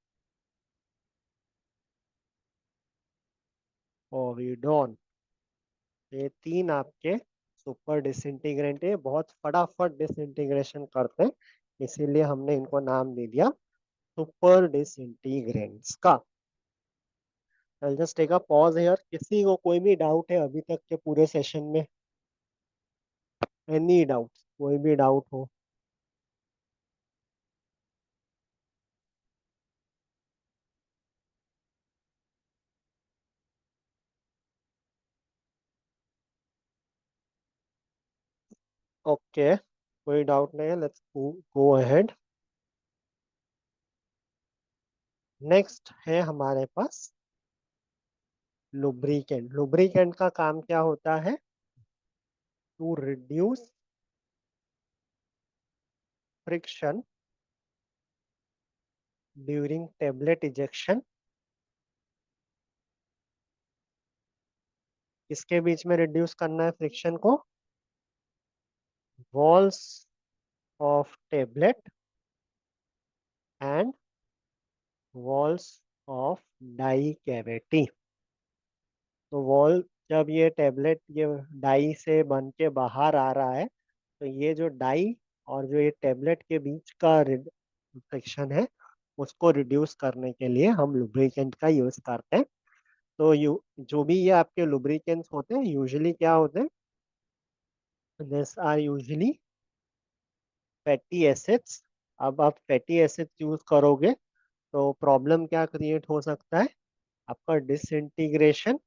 ओविडोन। ये तीन आपके सुपर डिसइंटीग्रेंट है, बहुत फटाफट डिसइंटीग्रेशन करते हैं, इसीलिए हमने इनको नाम दे दिया सुपर डिसइंटीग्रेंट्स का। I'll just take a pause here। किसी को कोई भी डाउट है अभी तक के पूरे सेशन में, एनी डाउट, कोई भी डाउट हो? ओके, कोई डाउट नहीं है, लेट्स गो अहेड। नेक्स्ट है हमारे पास लुब्रिकेंट। लुब्रिकेंट का काम क्या होता है, to reduce friction during tablet ejection. किसके बीच में रिड्यूस करना है फ्रिक्शन को, walls of tablet and walls of die cavity. तो वॉल जब ये टेबलेट ये डाई से बन के बाहर आ रहा है, तो ये जो डाई और जो ये टेबलेट के बीच का फ्रिक्शन है, उसको रिड्यूस करने के लिए हम लुब्रिकेंट का यूज करते हैं। तो जो भी ये आपके लुब्रिकेंट्स होते हैं यूजुअली क्या होते हैं, this are usually fatty acids. अब आप फैटी एसिड्स यूज करोगे तो प्रॉब्लम क्या क्रिएट हो सकता है, आपका डिसइंटीग्रेशन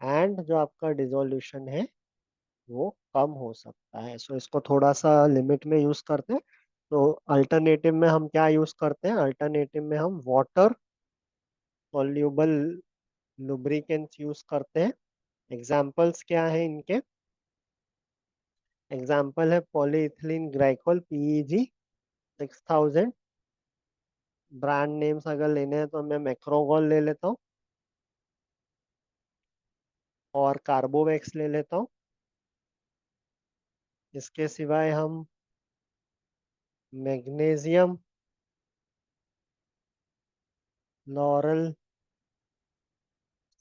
एंड जो आपका डिसोल्यूशन है वो कम हो सकता है। सो इसको थोड़ा सा लिमिट में यूज करते हैं। तो अल्टरनेटिव में हम क्या यूज करते हैं, अल्टरनेटिव में हम वाटर सॉल्यूबल लुब्रिकेंट्स यूज करते हैं। एग्जाम्पल्स क्या हैं इनके, एग्जाम्पल है polyethylene glycol PEG 6000। Brand names अगर लेने हैं तो मैं मैक्रोगोल ले लेता हूँ और कार्बोवेक्स ले लेता हूँ। इसके सिवाय हम मैग्नीशियम लॉरल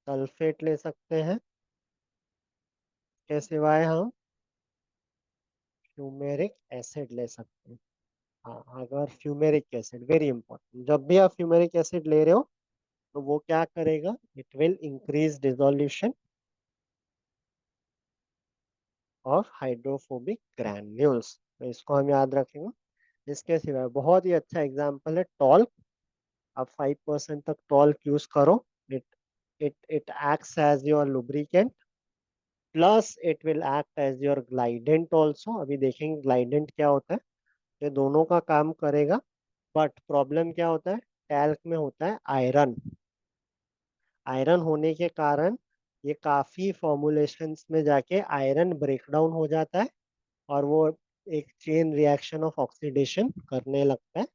सल्फेट ले सकते हैं। इसके सिवाय हम फ्यूमेरिक एसिड ले सकते हैं। हाँ, अगर फ्यूमेरिक एसिड वेरी इंपॉर्टेंट, जब भी आप फ्यूमेरिक एसिड ले रहे हो तो वो क्या करेगा, it will increase dissolution of hydrophobic granules, तो इसको हम याद रखेंगे। इसके सिवाय बहुत ही अच्छा एग्जांपल है टॉल्क। आप 5% तक टॉल्क यूज करो, it it acts as your lubricant plus it will act as your glidant also. अभी देखेंगे ग्लाइडेंट क्या होता है, ये दोनों का काम करेगा। बट प्रॉब्लम क्या होता है, टैल्क में होता है आयरन। आयरन होने के कारण ये काफी फॉर्मुलेशंस में जाके आयरन ब्रेकडाउन हो जाता है और वो एक चेन रिएक्शन ऑफ ऑक्सीडेशन करने लगता है,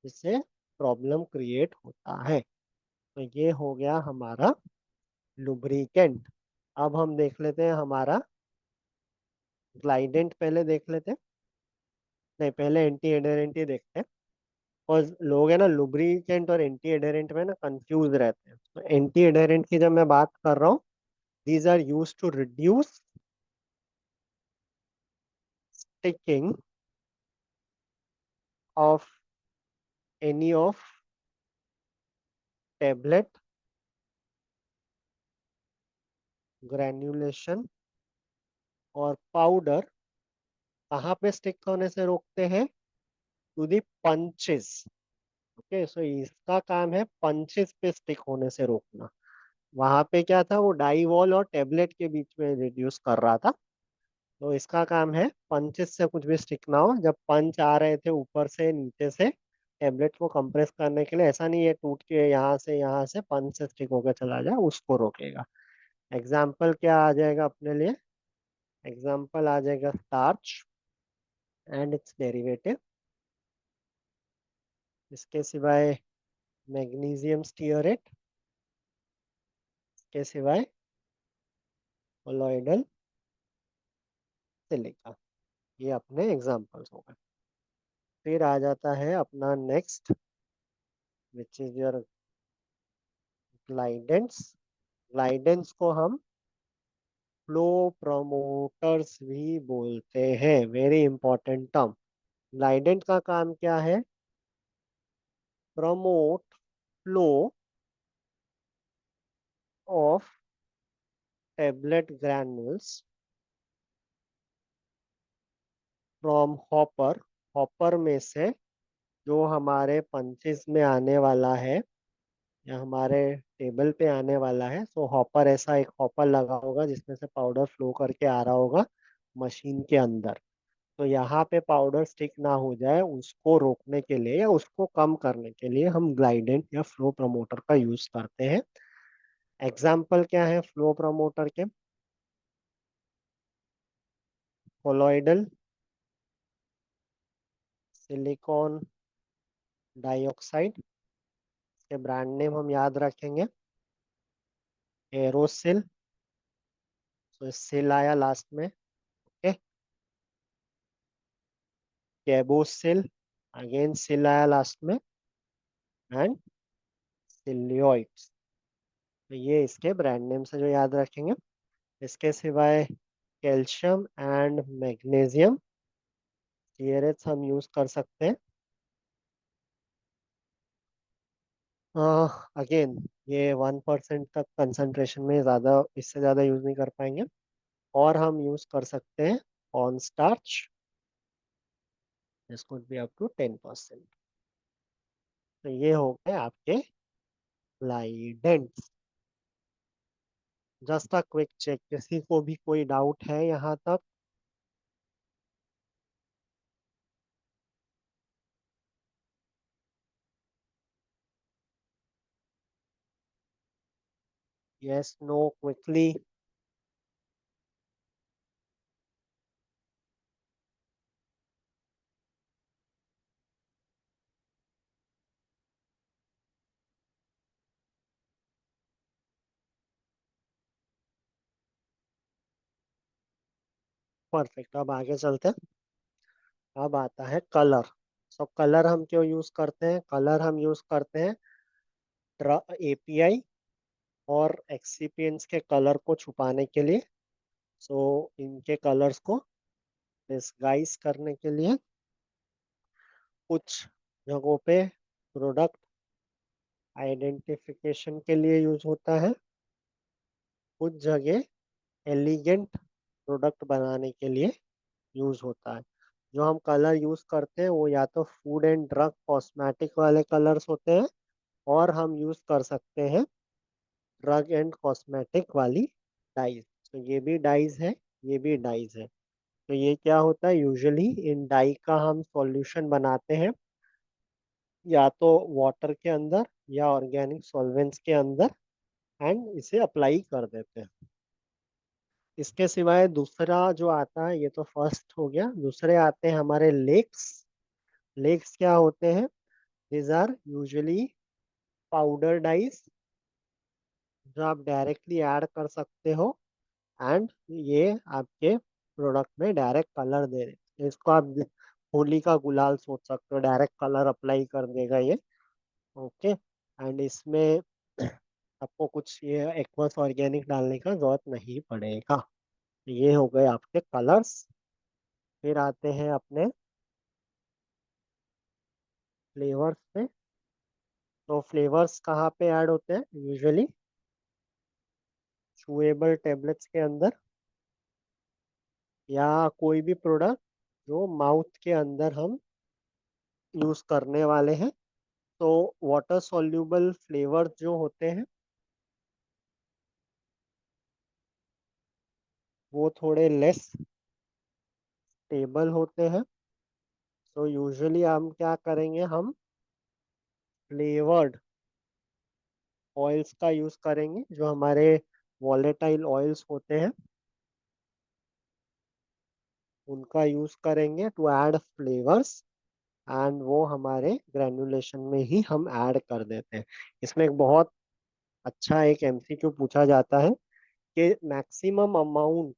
जिससे प्रॉब्लम क्रिएट होता है। तो ये हो गया हमारा लुब्रिकेंट। अब हम देख लेते हैं हमारा ग्लाइडेंट, पहले देख लेते हैं। नहीं, पहले एंटी एडहेरेंट ही देखते हैं। और लोग है ना लुब्रिकेंट और एंटी एडहेरेंट में ना कंफ्यूज रहते हैं। तो एंटी एडहेरेंट की जब मैं बात कर रहा हूँ, these are used to reduce sticking of any of tablet granulation और पाउडर। कहाँ पे स्टिक होने से रोकते हैं, टू दी पंचेस। ओके, सो इसका काम है पंचेस पे स्टिक होने से रोकना। वहां पे क्या था, वो डाई वॉल और टेबलेट के बीच में रिड्यूस कर रहा था। तो इसका काम है पंचेस से कुछ भी स्टिक ना हो। जब पंच आ रहे थे ऊपर से नीचे से टेबलेट को कंप्रेस करने के लिए, ऐसा नहीं है टूट के यहाँ से पंच से स्टिक होकर चला जाए, उसको रोकेगा। एग्जाम्पल क्या आ जाएगा अपने लिए, एग्जाम्पल आ जाएगा स्टार्च एंड इट्स डेरिवेटिव। इसके सिवाय मैग्नीशियम स्टीयरेट, इसके सिवाय कोलोइडल सिलिका। ये अपने एग्जाम्पल्स हो गए। फिर आ जाता है अपना नेक्स्ट, विच इज योर ग्लाइडेंट्स। ग्लाइडेंट्स को हम फ्लो प्रमोटर्स भी बोलते हैं, वेरी इंपॉर्टेंट टर्म। ग्लाइडेंट का काम क्या है, promote flow of tablet granules from hopper. Hopper में से जो हमारे पंचेस में आने वाला है या हमारे टेबल पे आने वाला है, सो हॉपर, ऐसा एक हॉपर लगा होगा जिसमें से पाउडर फ्लो करके आ रहा होगा मशीन के अंदर। तो यहाँ पे पाउडर स्टिक ना हो जाए, उसको रोकने के लिए या उसको कम करने के लिए हम ग्लाइडेंट या फ्लो प्रमोटर का यूज करते हैं। एग्जाम्पल क्या है फ्लो प्रमोटर के, कोलोइडल सिलिकॉन डाइऑक्साइड। के ब्रांड नेम हम याद रखेंगे, एरोसिल, तो सिल आया लास्ट में। ओके, कैबोसिल, अगेन सिल आया लास्ट में, एंड सिल्योइड्स। तो ये इसके ब्रांड नेम से जो याद रखेंगे। इसके सिवाय कैल्शियम एंड मैग्नीशियम सीएरएच हम यूज कर सकते हैं। अगेन ये 1% तक कंसंट्रेशन में, ज़्यादा इससे ज़्यादा यूज नहीं कर पाएंगे। और हम यूज कर सकते हैं corn starch, this could be up to 10%। तो ये हो गए आपके glidants. Just a quick check, किसी को भी कोई डाउट है यहाँ तक? Yes, no, quickly. परफेक्ट, अब आगे चलते हैं। अब आता है कलर। सो कलर हम क्यों यूज करते हैं? कलर हम यूज करते हैं एपीआई और एक्सिपिएंट्स के कलर को छुपाने के लिए। सो इनके कलर्स को डिस्गाइज करने के लिए कुछ जगहों पे प्रोडक्ट आइडेंटिफिकेशन के लिए यूज होता है, कुछ जगह एलिगेंट प्रोडक्ट बनाने के लिए यूज होता है। जो हम कलर यूज करते हैं वो या तो फूड एंड ड्रग कॉस्मेटिक वाले कलर्स होते हैं, और हम यूज कर सकते हैं ड्रग एंड कॉस्मेटिक वाली डाइज। तो ये भी डाइज है, ये भी डाइज है। तो ये क्या होता है, यूजुअली इन डाई का हम सॉल्यूशन बनाते हैं या तो वाटर के अंदर या ऑर्गेनिक सॉल्वेंट्स के अंदर, एंड इसे अप्लाई कर देते हैं। इसके सिवाय दूसरा जो आता है, ये तो फर्स्ट हो गया, दूसरे आते हैं हमारे लेक्स। लेक्स क्या होते हैं? These are usually powder dyes जो आप डायरेक्टली ऐड कर सकते हो, एंड ये आपके प्रोडक्ट में डायरेक्ट कलर दे रहे। इसको आप होली का गुलाल सोच सकते हो, डायरेक्ट कलर अप्लाई कर देगा ये। ओके, एंड इसमें आपको कुछ ये एक्वस ऑर्गेनिक डालने का जरूरत नहीं पड़ेगा। ये हो गए आपके कलर्स। फिर आते हैं अपने फ्लेवर्स पे। तो फ्लेवर्स कहाँ पे ऐड होते हैं यूजुअली? चूएबल टेबलेट्स के अंदर, या कोई भी प्रोडक्ट जो माउथ के अंदर हम यूज करने वाले हैं। तो वाटर सॉल्यूबल फ्लेवर जो होते हैं वो थोड़े लेस स्टेबल होते हैं। तो यूजुअली हम क्या करेंगे, हम फ्लेवर्ड ऑयल्स का यूज करेंगे, जो हमारे वॉलेटाइल ऑयल्स होते हैं उनका यूज करेंगे टू ऐड फ्लेवर्स, एंड वो हमारे ग्रेनुलेशन में ही हम ऐड कर देते हैं। इसमें एक बहुत अच्छा एक एमसीक्यू पूछा जाता है कि मैक्सिमम अमाउंट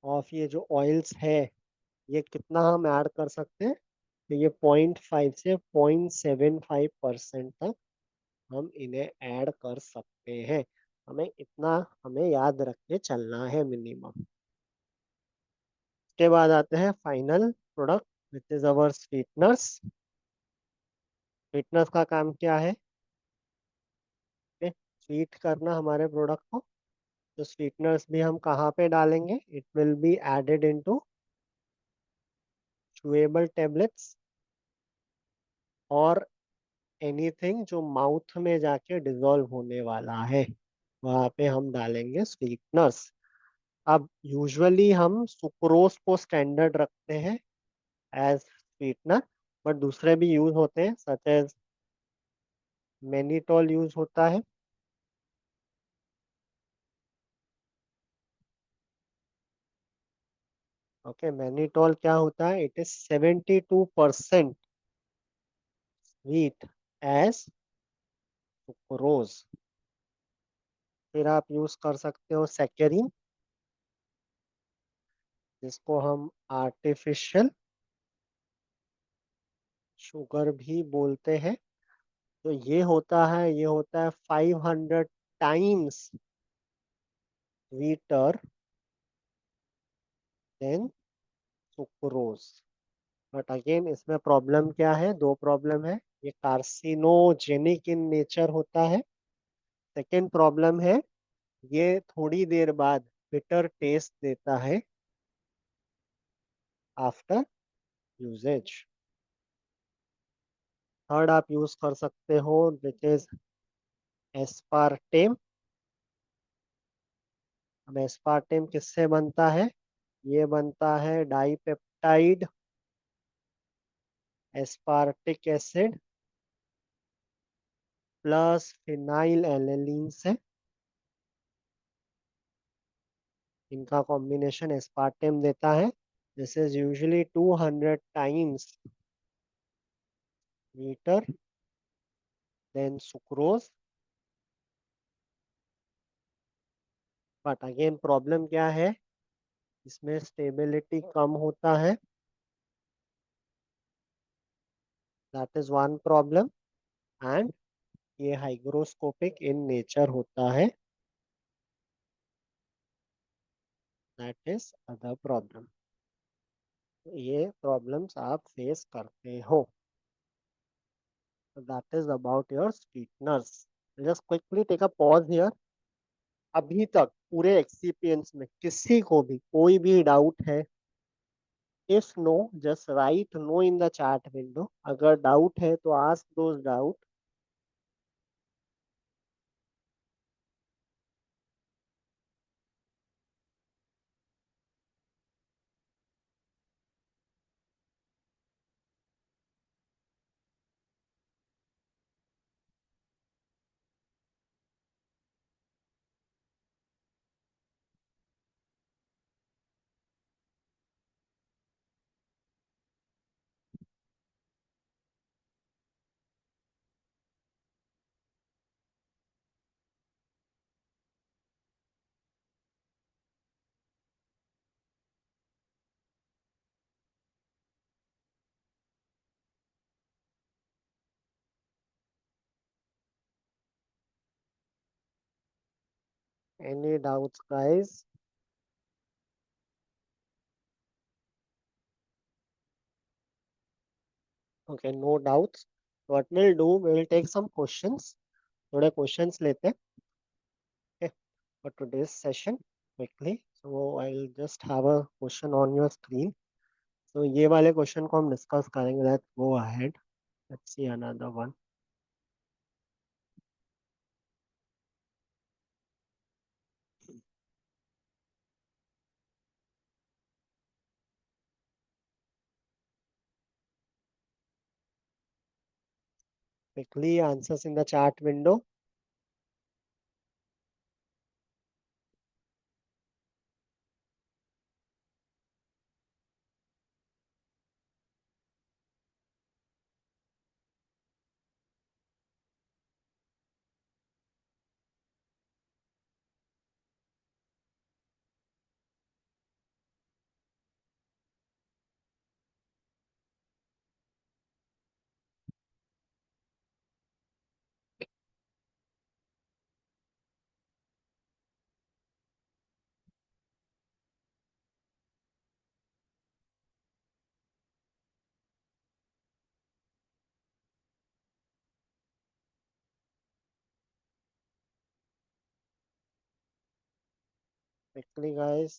ऑफ ये जो ऑयल्स है ये कितना हम ऐड कर सकते हैं? तो ये 0.5 से 0.75% तक हम इन्हें ऐड कर सकते हैं। हमें इतना, हमें याद रख के चलना है मिनिमम। उसके बाद आते हैं final product which is our sweeteners. Sweeteners का काम क्या है? स्वीट करना हमारे प्रोडक्ट को। तो स्वीटनर्स भी हम कहाँ पे डालेंगे? It will be added into chewable tablets और एनीथिंग जो माउथ में जाके डिजोल्व होने वाला है, वहां पे हम डालेंगे स्वीटनर्स। अब यूजुअली हम सुक्रोज को स्टैंडर्ड रखते हैं एज स्वीटनर, बट दूसरे भी यूज होते हैं, सच एज मेनिटॉल यूज होता है। ओके, मेनिटॉल क्या होता है? It is 72% sweet as sucrose. फिर आप यूज कर सकते हो सैकरिन, जिसको हम आर्टिफिशियल शुगर भी बोलते हैं। तो ये होता है 500 times sweeter than sucrose. But again इसमें प्रॉब्लम क्या है, दो प्रॉब्लम है। ये कार्सिनोजेनिक इन नेचर होता है। सेकेंड प्रॉब्लम है, ये थोड़ी देर बाद बिटर टेस्ट देता है आफ्टर यूजेज। थर्ड आप यूज कर सकते हो विच इज एस्पार्टेम। अब एस्पार्टेम किससे बनता है? ये बनता है dipeptide aspartic acid plus phenyl alanine से। इनका कॉम्बिनेशन एस्पार्टेम देता है। This is usually 200 times meter than sucrose. But again problem क्या है, इसमें स्टेबिलिटी कम होता है। That is one problem. And ये हाइग्रोस्कोपिक इन नेचर होता है। That is other problem. ये प्रॉब्लम्स आप फेस करते हो। That is about your sweeteners. Just quickly take a pause here. अभी तक पूरे एक्सपीरियंस में किसी को भी कोई भी डाउट है? If no, just write no in the chat window. अगर डाउट है तो ask those doubt. Any doubts guys? Okay, no doubts. What will do, we will take some questions. थोड़े क्वेश्चंस लेते हैं for today's session quickly. So I will just have a question on your screen. तो ये वाले question को हम discuss करेंगे। Let's go ahead. Let's see another one. Quickly answers in the chat window. Quickly guys.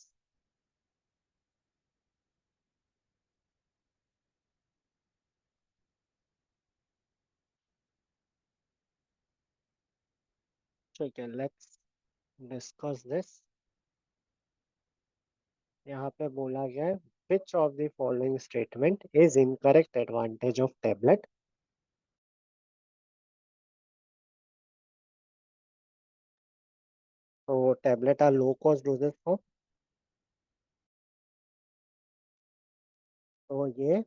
ठीक है, let's discuss this. यहाँ पे बोला गया है which of the following statement is incorrect advantage of tablet? तो tablet are low cost doses for। तो ये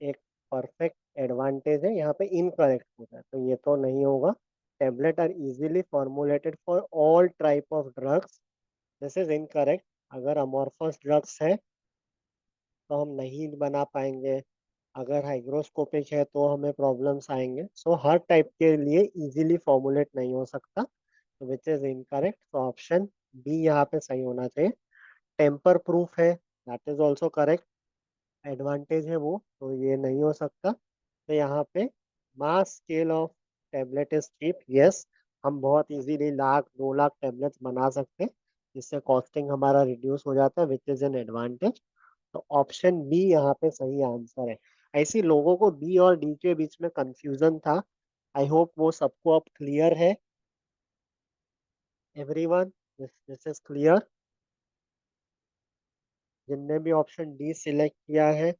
एक परफेक्ट एडवांटेज है, यहाँ पे इनकरेक्ट होता है तो ये तो नहीं होगा। Tablet are easily formulated for all type of drugs. This is incorrect. अगर अमॉर्फस ड्रग्स है तो हम नहीं बना पाएंगे। अगर हाइग्रोस्कोपिक है तो हमें प्रॉब्लम्स आएंगे। सो हर टाइप के लिए इजीली फॉर्मुलेट नहीं हो सकता, तो विच इज इनकरेक्ट। तो ऑप्शन बी यहाँ पे सही होना चाहिए। टेम्पर प्रूफ है, that is also correct. Advantage है वो, तो ये नहीं हो सकता। तो यहाँ पे mass scale of tablet is cheap, yes. हम बहुत इजीली 1 लाख 2 लाख टेबलेट्स बना सकते हैं, जिससे कॉस्टिंग हमारा रिड्यूस हो जाता है, विच इज एन एडवांटेज। तो ऑप्शन बी यहाँ पे सही आंसर है। ऐसी लोगों को बी और डी के बीच में कंफ्यूजन था। आई होप वो सबको अब क्लियर है। Everyone, this is clear. जिनने भी ऑप्शन डी सिलेक्ट किया है।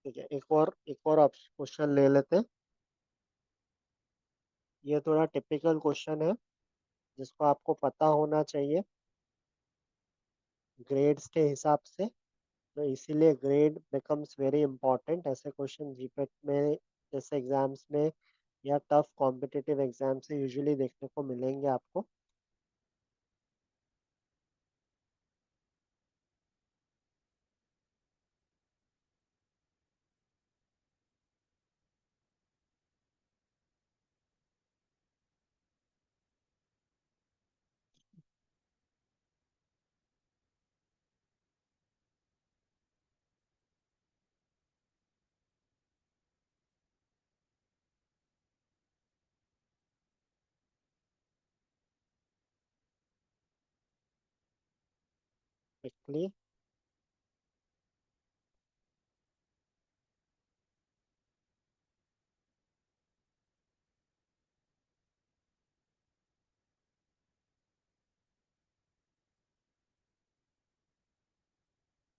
ठीक है, एक और क्वेश्चन ले लेते हैं। ये थोड़ा टिपिकल क्वेश्चन है, जिसको आपको पता होना चाहिए ग्रेड्स के हिसाब से। तो इसीलिए ग्रेड बिकम्स वेरी इंपॉर्टेंट। ऐसे क्वेश्चन जीपेट में जैसे एग्जाम्स में या टफ कॉम्पिटिटिव एग्जाम से यूजुअली देखने को मिलेंगे आपको। Quickly.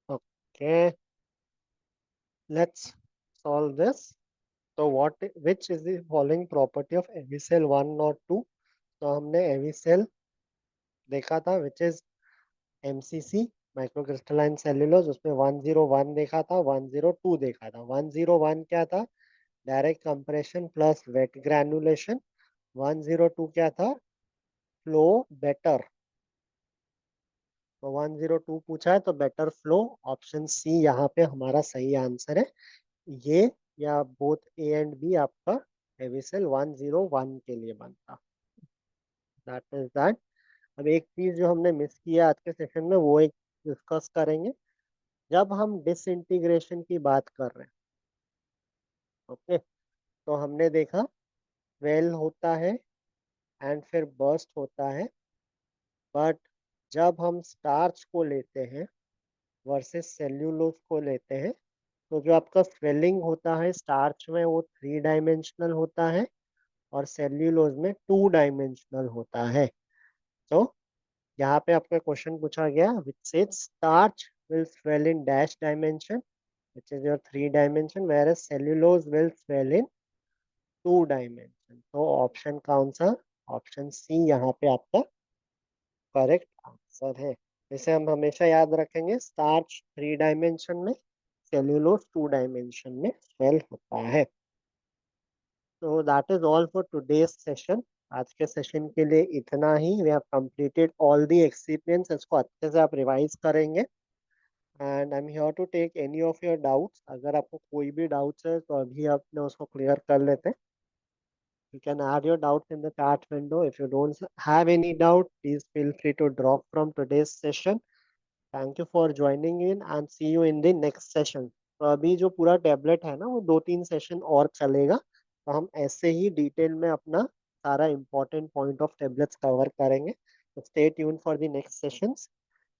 Okay, let's solve this. तो what which is the following property of Avicel 1 और 2। तो हमने एविसेल देखा था, which is MCC, microcrystalline cellulose. उसमें 101 देखा था, 102 देखा था। 101 क्या था? Direct compression plus wet granulation. 102 क्या था? Flow better. तो 102 पूछा है तो बेटर फ्लो। ऑप्शन सी यहाँ पे हमारा सही आंसर है। ये या बोथ ए एंड बी आपका एविसेल 101 के लिए बनता। That is that. अब एक चीज जो हमने मिस किया आज के सेशन में, वो एक डिस्कस करेंगे। जब हम डिसइंटीग्रेशन की बात कर रहे हैं, ओके, तो हमने देखा वेल होता है एंड फिर बर्स्ट होता है। बट जब हम स्टार्च को लेते हैं वर्सेस सेल्यूलोज को लेते हैं, तो जो आपका स्वेलिंग होता है स्टार्च में वो 3 डायमेंशनल होता है, और सेल्यूलोज में 2 डायमेंशनल होता है। तो यहाँ पे आपका क्वेश्चन पूछा गया which says starch will swell in dash dimension, which is your 3 dimension, whereas cellulose will swell in 2 dimension। तो ऑप्शन कौन सा? ऑप्शन सी यहाँ पे आपका करेक्ट आंसर है। इसे हम हमेशा याद रखेंगे, स्टार्च 3 डायमेंशन में, सेल्यूलोज 2 डायमेंशन में स्वेल होता है। तो that is all for today's session. आज के सेशन के लिए इतना ही। We have completed all the experience. इसको अच्छे से आप रिवाइज करेंगे, and I am here to take any of your doubts. अगर आपको कोई भी डाउट्स है तो अभी अपने उसको क्लियर कर लेते हैं। You can add your doubts in the chat window. If you don't have any doubt, please feel free to drop from today's session. Thank you for joining in and see you in the next session. तो अभी जो पूरा tablet है ना, वो 2-3 session और चलेगा। तो हम ऐसे ही डिटेल में अपना सारा important point of tablets cover करेंगे। तो stay tune for the next sessions.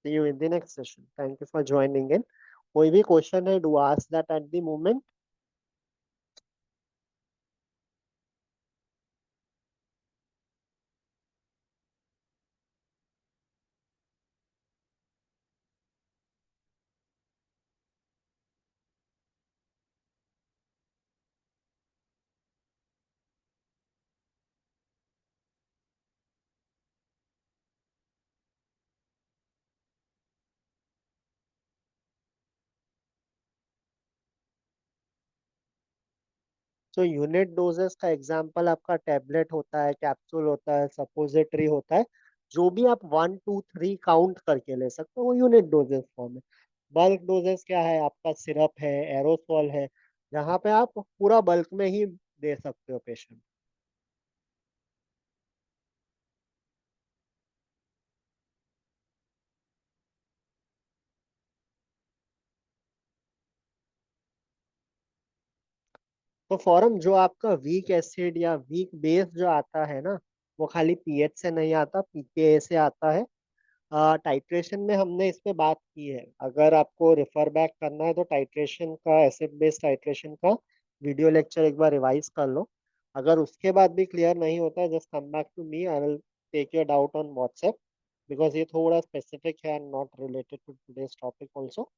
See you in the next session. Thank you for joining in. कोई भी क्वेश्चन है, do ask that at the moment. तो यूनिट डोजेस का example आपका tablet होता है, कैप्सूल होता है, सपोजिटरी होता है। जो भी आप 1 2 3 काउंट करके ले सकते हो, वो यूनिट डोजेस फॉर्म है। बल्क डोजेस क्या है, आपका सिरप है, एरोसोल है, जहाँ पे आप पूरा बल्क में ही दे सकते हो पेशेंट। तो फॉरम जो आपका वीक एसिड या वीक बेस जो आता है ना, वो खाली पीएच से नहीं आता, पीकेए से आता है। टाइट्रेशन में हमने इस पे बात की है, अगर आपको रेफर बैक करना है तो टाइट्रेशन का, एसिड बेस्ड टाइट्रेशन का वीडियो लेक्चर एक बार रिवाइज कर लो। अगर उसके बाद भी क्लियर नहीं होता है, just come back to me, I will take your doubt on WhatsApp, because ये थोड़ा स्पेसिफिक है and not related to today's topic also.